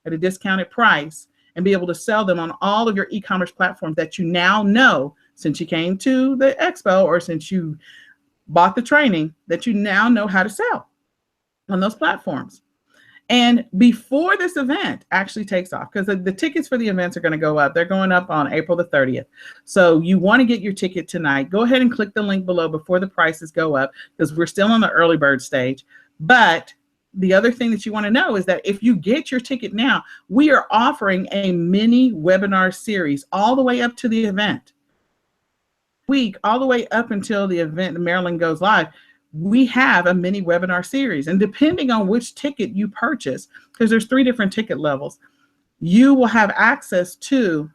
at a discounted price and be able to sell them on all of your e-commerce platforms that you now know, since you came to the expo or since you bought the training, that you now know how to sell on those platforms. And before this event actually takes off, because the tickets for the events are going to go up. They're going up on April the 30th. So you want to get your ticket tonight. Go ahead and click the link below before the prices go up, because we're still on the early bird stage. But the other thing that you want to know is that if you get your ticket now, we are offering a mini webinar series all the way up to the event. Week, all the way up until the event, Maryland goes live, we have a mini webinar series. And depending on which ticket you purchase, because there's 3 different ticket levels, you will have access to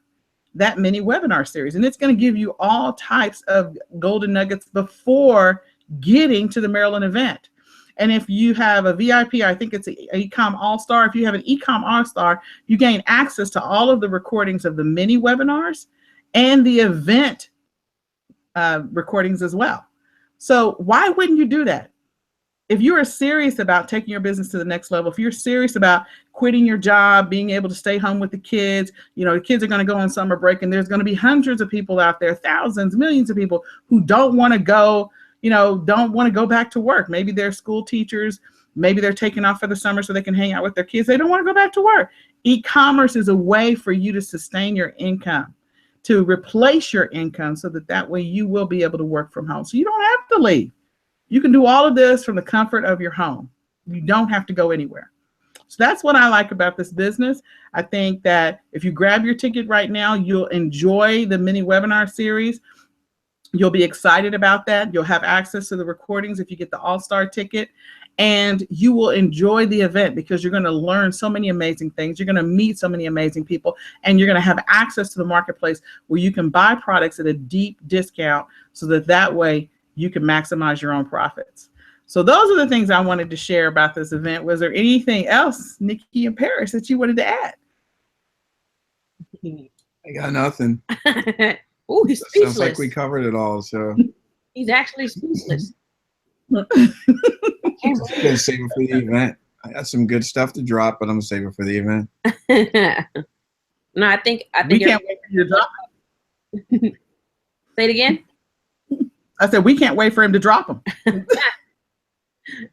that mini webinar series. And it's going to give you all types of golden nuggets before getting to the Maryland event. And if you have a VIP, I think it's an Ecom All-Star. If you have an Ecom All-Star, you gain access to all of the recordings of the mini webinars and the event recordings as well. So why wouldn't you do that? If you are serious about taking your business to the next level, if you're serious about quitting your job, being able to stay home with the kids, you know, the kids are going to go on summer break, and there's going to be hundreds of people out there, thousands, millions of people who don't want to go, you know, don't want to go back to work. Maybe they're school teachers. Maybe they're taking off for the summer so they can hang out with their kids. They don't want to go back to work. E-commerce is a way for you to sustain your income, to replace your income, so that way you will be able to work from home. So you don't have to leave. You can do all of this from the comfort of your home. You don't have to go anywhere. So that's what I like about this business. I think that if you grab your ticket right now, you'll enjoy the mini webinar series. You'll be excited about that. You'll have access to the recordings if you get the All-Star ticket, and you will enjoy the event because you're going to learn so many amazing things. You're going to meet so many amazing people, and you're going to have access to the marketplace where you can buy products at a deep discount, so that way you can maximize your own profits. So those are the things I wanted to share about this event. Was there anything else, Nikki and Parrish, that you wanted to add? I got nothing. Oh, he's speechless. Sounds like we covered it all. So he's actually speechless. I'm gonna save it for the event. I got some good stuff to drop, but I'm gonna save it for the event. No, I think we can't wait for you to drop it. Say it again. I said we can't wait for him to drop them.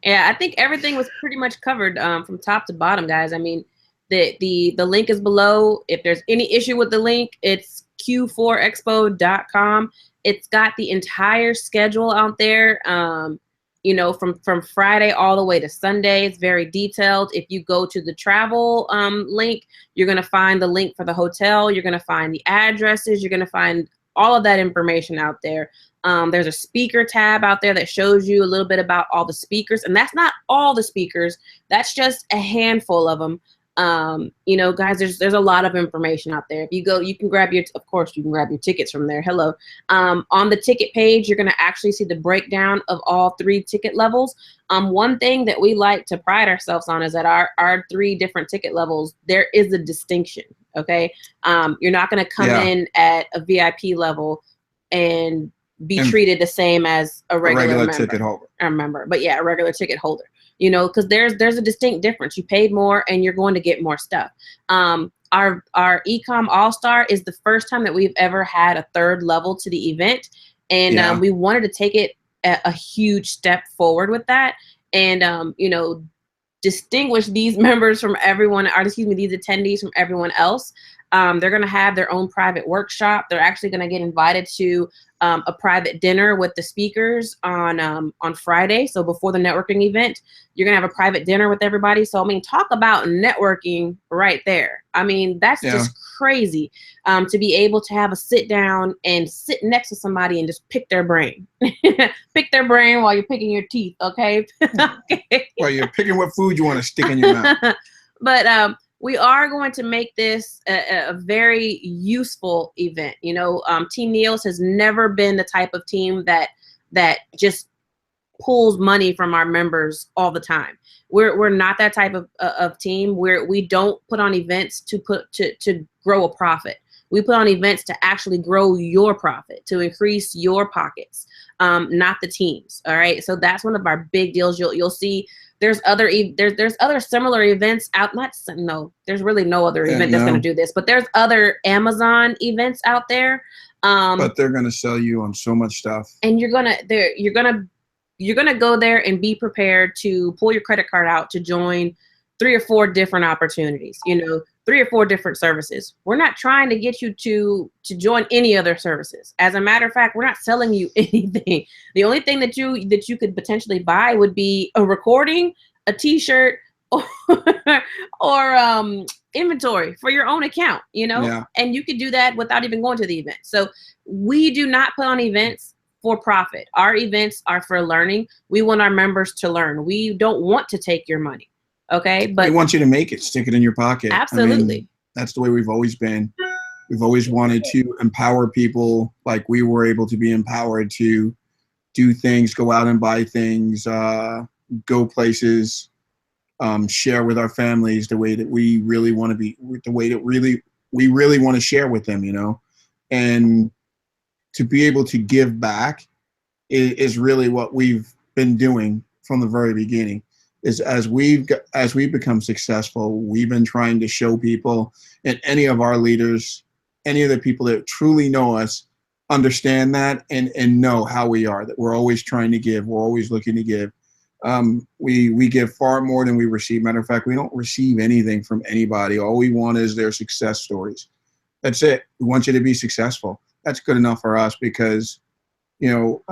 Yeah, I think everything was pretty much covered from top to bottom, guys. I mean, the link is below. If there's any issue with the link, it's q4expo.com. It's got the entire schedule out there. You know, from Friday all the way to Sunday. It's very detailed. If you go to the travel link, you're going to find the link for the hotel. You're going to find the addresses. You're going to find all of that information out there. There's a speaker tab out there that shows you a little bit about all the speakers. And that's not all the speakers. That's just a handful of them. You know, guys, there's a lot of information out there. If you go, you can grab your, of course, you can grab your tickets from there. Hello. On the ticket page, you're going to actually see the breakdown of all 3 ticket levels. One thing that we like to pride ourselves on is that our 3 different ticket levels, there is a distinction. Okay. You're not going to come in at a VIP level and be treated the same as a regular ticket holder. But yeah, a regular ticket holder. You know, because there's a distinct difference. You paid more and you're going to get more stuff. Our Ecom All-Star is the first time that we've ever had a 3rd level to the event. And we wanted to take it a huge step forward with that. And, you know, distinguish these members from everyone, or excuse me, these attendees from everyone else. They're going to have their own private workshop. They're actually going to get invited to a private dinner with the speakers on Friday. So before the networking event, you're going to have a private dinner with everybody. So, I mean, talk about networking right there. I mean, that's just crazy to be able to have a sit down and sit next to somebody and just pick their brain. Pick their brain while you're picking your teeth, okay? While you're picking what food you want to stick in your mouth. But we are going to make this a very useful event. You know, Team NEOS has never been the type of team that just pulls money from our members all the time. We're not that type of team where we don't put on events to grow a profit. We put on events to actually grow your profit, to increase your pockets, not the teams. All right. So that's one of our big deals. You'll see there's other similar events out. There's really no other event that's going to do this, but there's other Amazon events out there. But they're going to sell you on so much stuff. And you're going to go there and be prepared to pull your credit card out to join 3 or 4 different opportunities, you know, 3 or 4 different services. We're not trying to get you to join any other services. As a matter of fact, we're not selling you anything. The only thing that you could potentially buy would be a recording, a t-shirt, or inventory for your own account, you know, and you could do that without even going to the event. So we do not put on events for profit. Our events are for learning. We want our members to learn. We don't want to take your money. Okay. But we want you to make it, stick it in your pocket. Absolutely. I mean, that's the way we've always been. We've always wanted to empower people like we were able to be empowered to do things, go out and buy things, go places, share with our families the way that we really want to be, the way that we really want to share with them, you know, and to be able to give back is really what we've been doing from the very beginning. Is as we've become successful, we've been trying to show people, and any of our leaders, any of the people that truly know us, understand that and know how we are, that we're always trying to give, we're always looking to give. We give far more than we receive. Matter of fact, we don't receive anything from anybody. All we want is their success stories. That's it. We want you to be successful. That's good enough for us because, you know,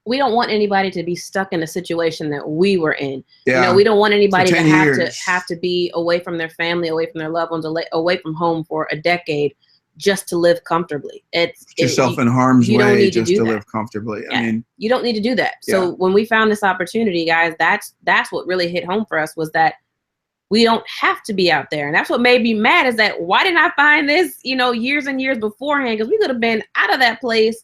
we don't want anybody to be stuck in a situation that we were in. Yeah. You know, we don't want anybody to years. have to be away from their family, away from their loved ones, away from home for a decade just to live comfortably. Put yourself in harm's way just to live comfortably. Yeah. I mean, you don't need to do that. So when we found this opportunity, guys, that's what really hit home for us, was that we don't have to be out there. And that's what made me mad, is that why didn't I find this, you know, years and years beforehand? Because we could have been out of that place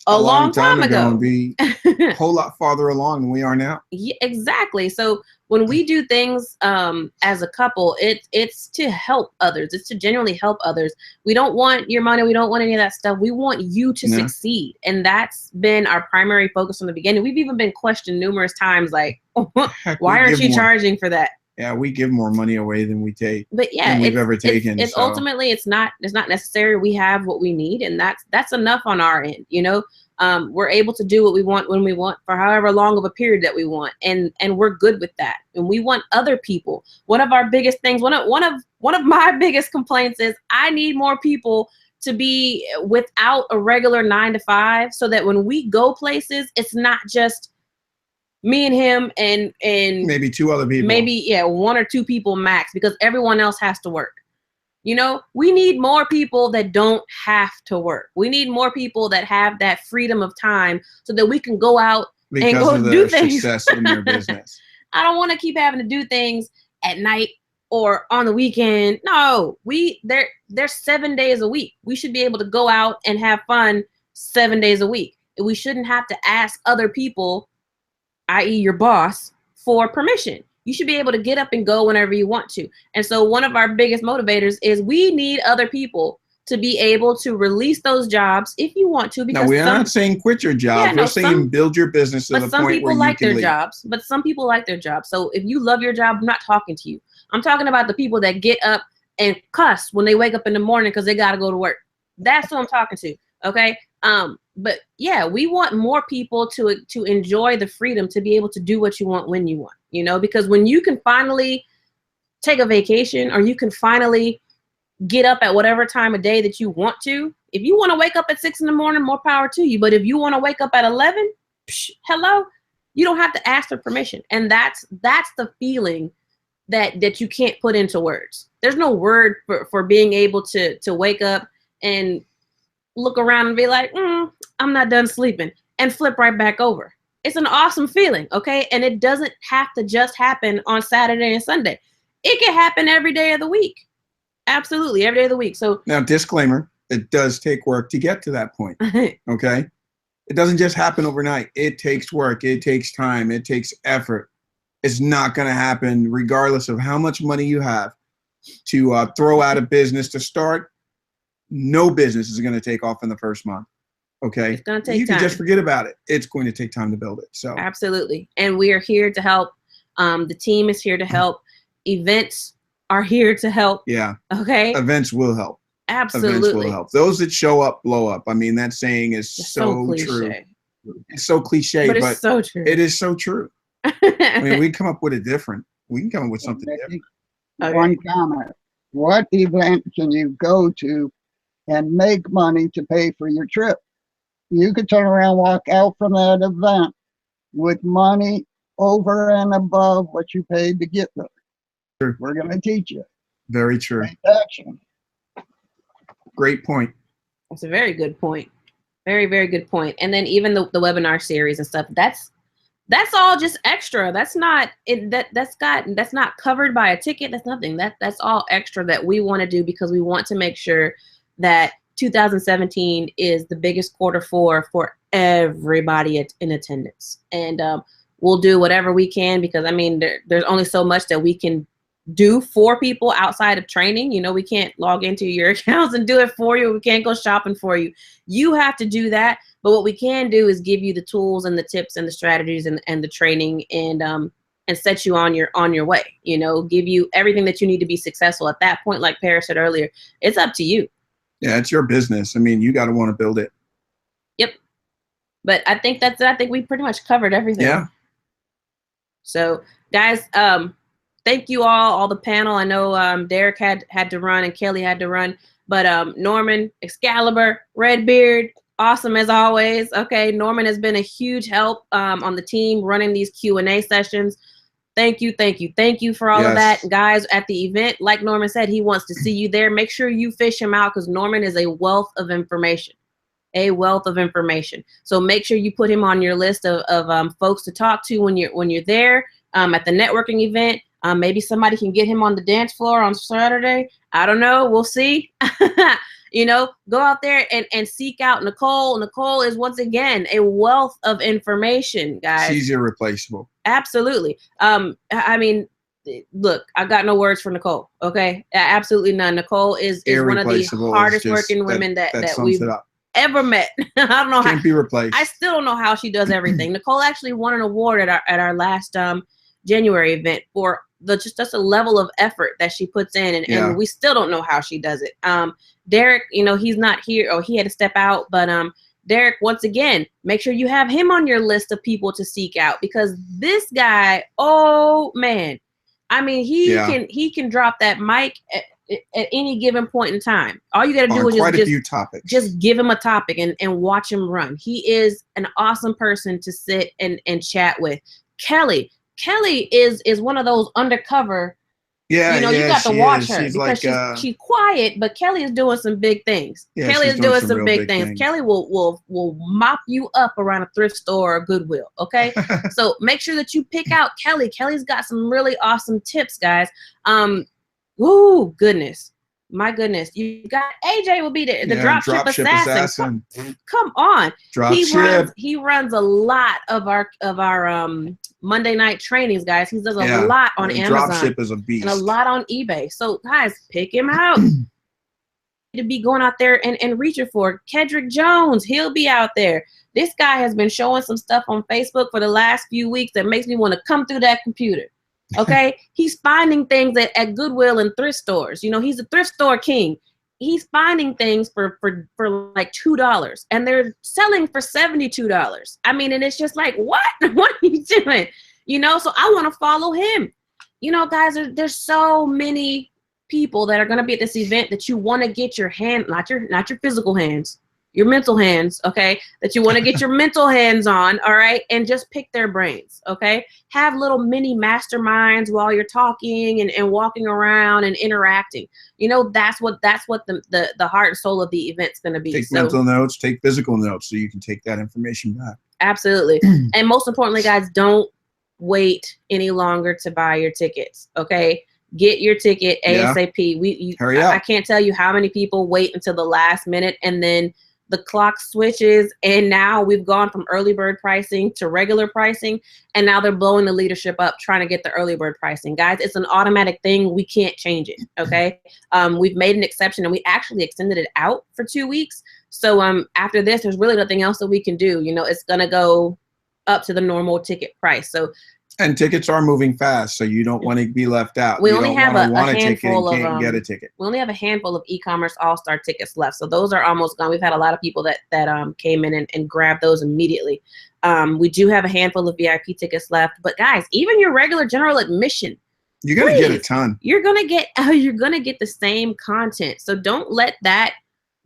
a long time ago. And be a whole lot farther along than we are now. Yeah, exactly. So when we do things as a couple, it's to help others. It's to genuinely help others. We don't want your money. We don't want any of that stuff. We want you to succeed. And that's been our primary focus from the beginning. We've even been questioned numerous times, like, why aren't you charging for that? Yeah, we give more money away than we take. But yeah, than we've ever taken. It's ultimately it's not necessary. We have what we need, and that's enough on our end. You know, we're able to do what we want when we want for however long of a period that we want, and we're good with that. And we want other people. One of our biggest things, one of my biggest complaints is I need more people to be without a regular 9-to-5, so that when we go places, it's not just me and him and maybe 2 other people. Maybe 1 or 2 people max, because everyone else has to work. You know, we need more people that don't have to work. We need more people that have that freedom of time, so that we can go out and go do things. Success in their business. I don't want to keep having to do things at night or on the weekend. No, they're 7 days a week. We should be able to go out and have fun 7 days a week. We shouldn't have to ask other people, i.e. your boss, for permission. You should be able to get up and go whenever you want to. And so one of our biggest motivators is we need other people to be able to release those jobs if you want to. Because now, we're not saying quit your job. We're saying build your business to the point where you can leave. But some people like their jobs. But some people like their jobs. So if you love your job, I'm not talking to you. I'm talking about the people that get up and cuss when they wake up in the morning because they got to go to work. That's who I'm talking to. Okay. But yeah, we want more people to enjoy the freedom to be able to do what you want when you want, you know, because when you can finally take a vacation or you can finally get up at whatever time of day that you want to. If you want to wake up at 6 in the morning, more power to you. But if you want to wake up at 11, hello, you don't have to ask for permission. And that's the feeling that you can't put into words. There's no word for being able to wake up and look around and be like, I'm not done sleeping, and flip right back over. It's an awesome feeling, okay? And it doesn't have to just happen on Saturday and Sunday. It can happen every day of the week. Absolutely, every day of the week. So now, disclaimer, it does take work to get to that point, okay? It doesn't just happen overnight. It takes work. It takes time. It takes effort. It's not going to happen regardless of how much money you have to throw out a business to start. No business is going to take off in the first month. Okay. It's going to take time. You can just forget about it. It's going to take time to build it. So absolutely. And we are here to help. The team is here to help. Events are here to help. Yeah. Okay. Events will help. Absolutely. Events will help. Those that show up, blow up. I mean, that saying is so true. It's so cliche, but it's so true. It is so true. I mean, we come up with it different. We can come up with something different. Okay. One comment. What event can you go to and make money to pay for your trip? You could turn around, walk out from that event with money over and above what you paid to get there. Sure. We're going to teach you. Very true. Take action. Great point. That's a very good point. Very, very good point. And then even the webinar series and stuff, that's all just extra. That's not that's not covered by a ticket. That's nothing. That's all extra that we want to do because we want to make sure that 2017 is the biggest quarter for everybody in attendance. And we'll do whatever we can because I mean there's only so much that we can do for people outside of training. You know, we can't log into your accounts and do it for you. We can't go shopping for you. You have to do that. But what we can do is give you the tools and the tips and the strategies and the training and set you on your way, you know, give you everything that you need to be successful. At that point, like Paris said earlier, it's up to you. Yeah, it's your business. I mean, you got to want to build it. Yep. But I think we pretty much covered everything. Yeah. So guys, thank you all the panel. I know Derek had to run and Kelly had to run, but Norman, Excalibur, Redbeard, awesome as always. Okay, Norman has been a huge help on the team running these Q&A sessions. Thank you for all of that. Guys, at the event, like Norman said, he wants to see you there. Make sure you fish him out because Norman is a wealth of information. So make sure you put him on your list of folks to talk to when you're there at the networking event. Maybe somebody can get him on the dance floor on Saturday. I don't know. We'll see. You know, go out there and seek out Nicole. Nicole is, once again, a wealth of information, guys. She's irreplaceable. Absolutely. I mean, look, I got no words for Nicole. Okay. Absolutely none. Nicole is one of the hardest working women that we've ever met. I don't know Can't be replaced. I still don't know how she does everything. Nicole actually won an award at our last January event for just a level of effort that she puts in, and we still don't know how she does it. Derek, you know, he's not here, or he had to step out, but Derek, once again, make sure you have him on your list of people to seek out because this guy, oh man, I mean, he can drop that mic at any given point in time. All you got to do is just give him a topic and watch him run. He is an awesome person to sit and chat with. Kelly is one of those undercover. Yeah, you know, you got to watch her because she's quiet, but Kelly is doing some big things. Yeah, Kelly is doing some big things. Kelly will mop you up around a thrift store or Goodwill. Okay, so make sure that you pick out Kelly. Kelly's got some really awesome tips, guys. Ooh, goodness. My goodness. You got AJ will be there. The Yeah, dropship assassin. Come on. He runs a lot of our Monday night trainings, guys. He does a lot on Amazon. Dropship is a beast. And a lot on eBay. So guys, pick him out. To be going out there and reaching for Kedrick Jones. He'll be out there. This guy has been showing some stuff on Facebook for the last few weeks that makes me want to come through that computer. Okay. He's finding things at Goodwill and thrift stores. You know, he's a thrift store king. He's finding things for like $2 and they're selling for $72. I mean, and it's just like, what? What are you doing? You know, so I want to follow him. You know, guys, there's so many people that are going to be at this event that you want to get your hand, not your physical hands, your mental hands, okay, that you want to get your mental hands on, all right, and just pick their brains, okay? Have little mini masterminds while you're talking and walking around and interacting. You know, that's what the heart and soul of the event's going to be. Take mental notes, take physical notes, so you can take that information back. Absolutely. And most importantly, guys, don't wait any longer to buy your tickets, okay? Get your ticket ASAP. Hurry up. I can't tell you how many people wait until the last minute and then the clock switches and now we've gone from early bird pricing to regular pricing and now they're blowing the leadership up trying to get the early bird pricing. Guys, it's an automatic thing. We can't change it, okay? We've made an exception and we actually extended it out for 2 weeks. So after this, there's really nothing else that we can do. You know, it's going to go up to the normal ticket price. So and tickets are moving fast, so you don't want to be left out. We only have a handful of get a ticket. We only have a handful of e-commerce all-star tickets left, so those are almost gone. We've had a lot of people that came in and grabbed those immediately. We do have a handful of VIP tickets left, but guys, even your regular general admission, you're gonna get a ton. You're gonna get the same content, so don't let that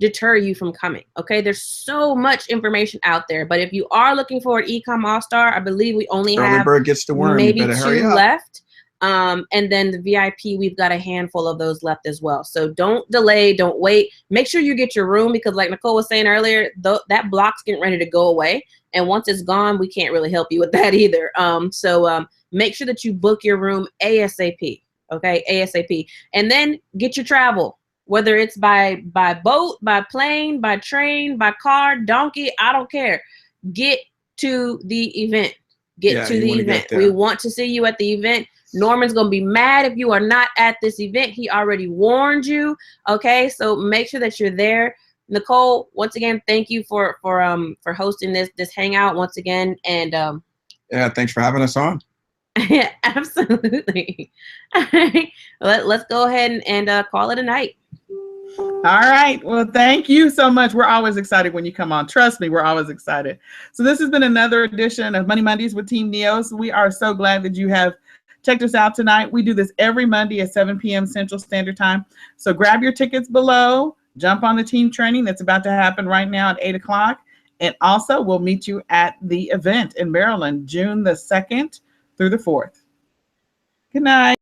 deter you from coming. Okay, there's so much information out there, but if you are looking for an e-com all-star, I believe we only have bird gets the worm. Maybe 2 left. And then the VIP, we've got a handful of those left as well. So don't delay, don't wait. Make sure you get your room because like Nicole was saying earlier, that block's getting ready to go away. And once it's gone, we can't really help you with that either. So make sure that you book your room ASAP. Okay, ASAP. And then get your travel. Whether it's by boat, by plane, by train, by car, donkey, I don't care. Get to the event. Get to the event. We want to see you at the event. Norman's going to be mad if you are not at this event. He already warned you. Okay, so make sure that you're there. Nicole, once again, thank you for hosting this hangout once again. And yeah, thanks for having us on. Yeah, absolutely. All right, let's go ahead and call it a night. All right. Well, thank you so much. We're always excited when you come on. Trust me, we're always excited. So this has been another edition of Money Mondays with Team NEOS. We are so glad that you have checked us out tonight. We do this every Monday at 7 p.m. Central Standard Time. So grab your tickets below. Jump on the team training that's about to happen right now at 8 o'clock. And also, we'll meet you at the event in Maryland, June the 2nd through the 4th. Good night.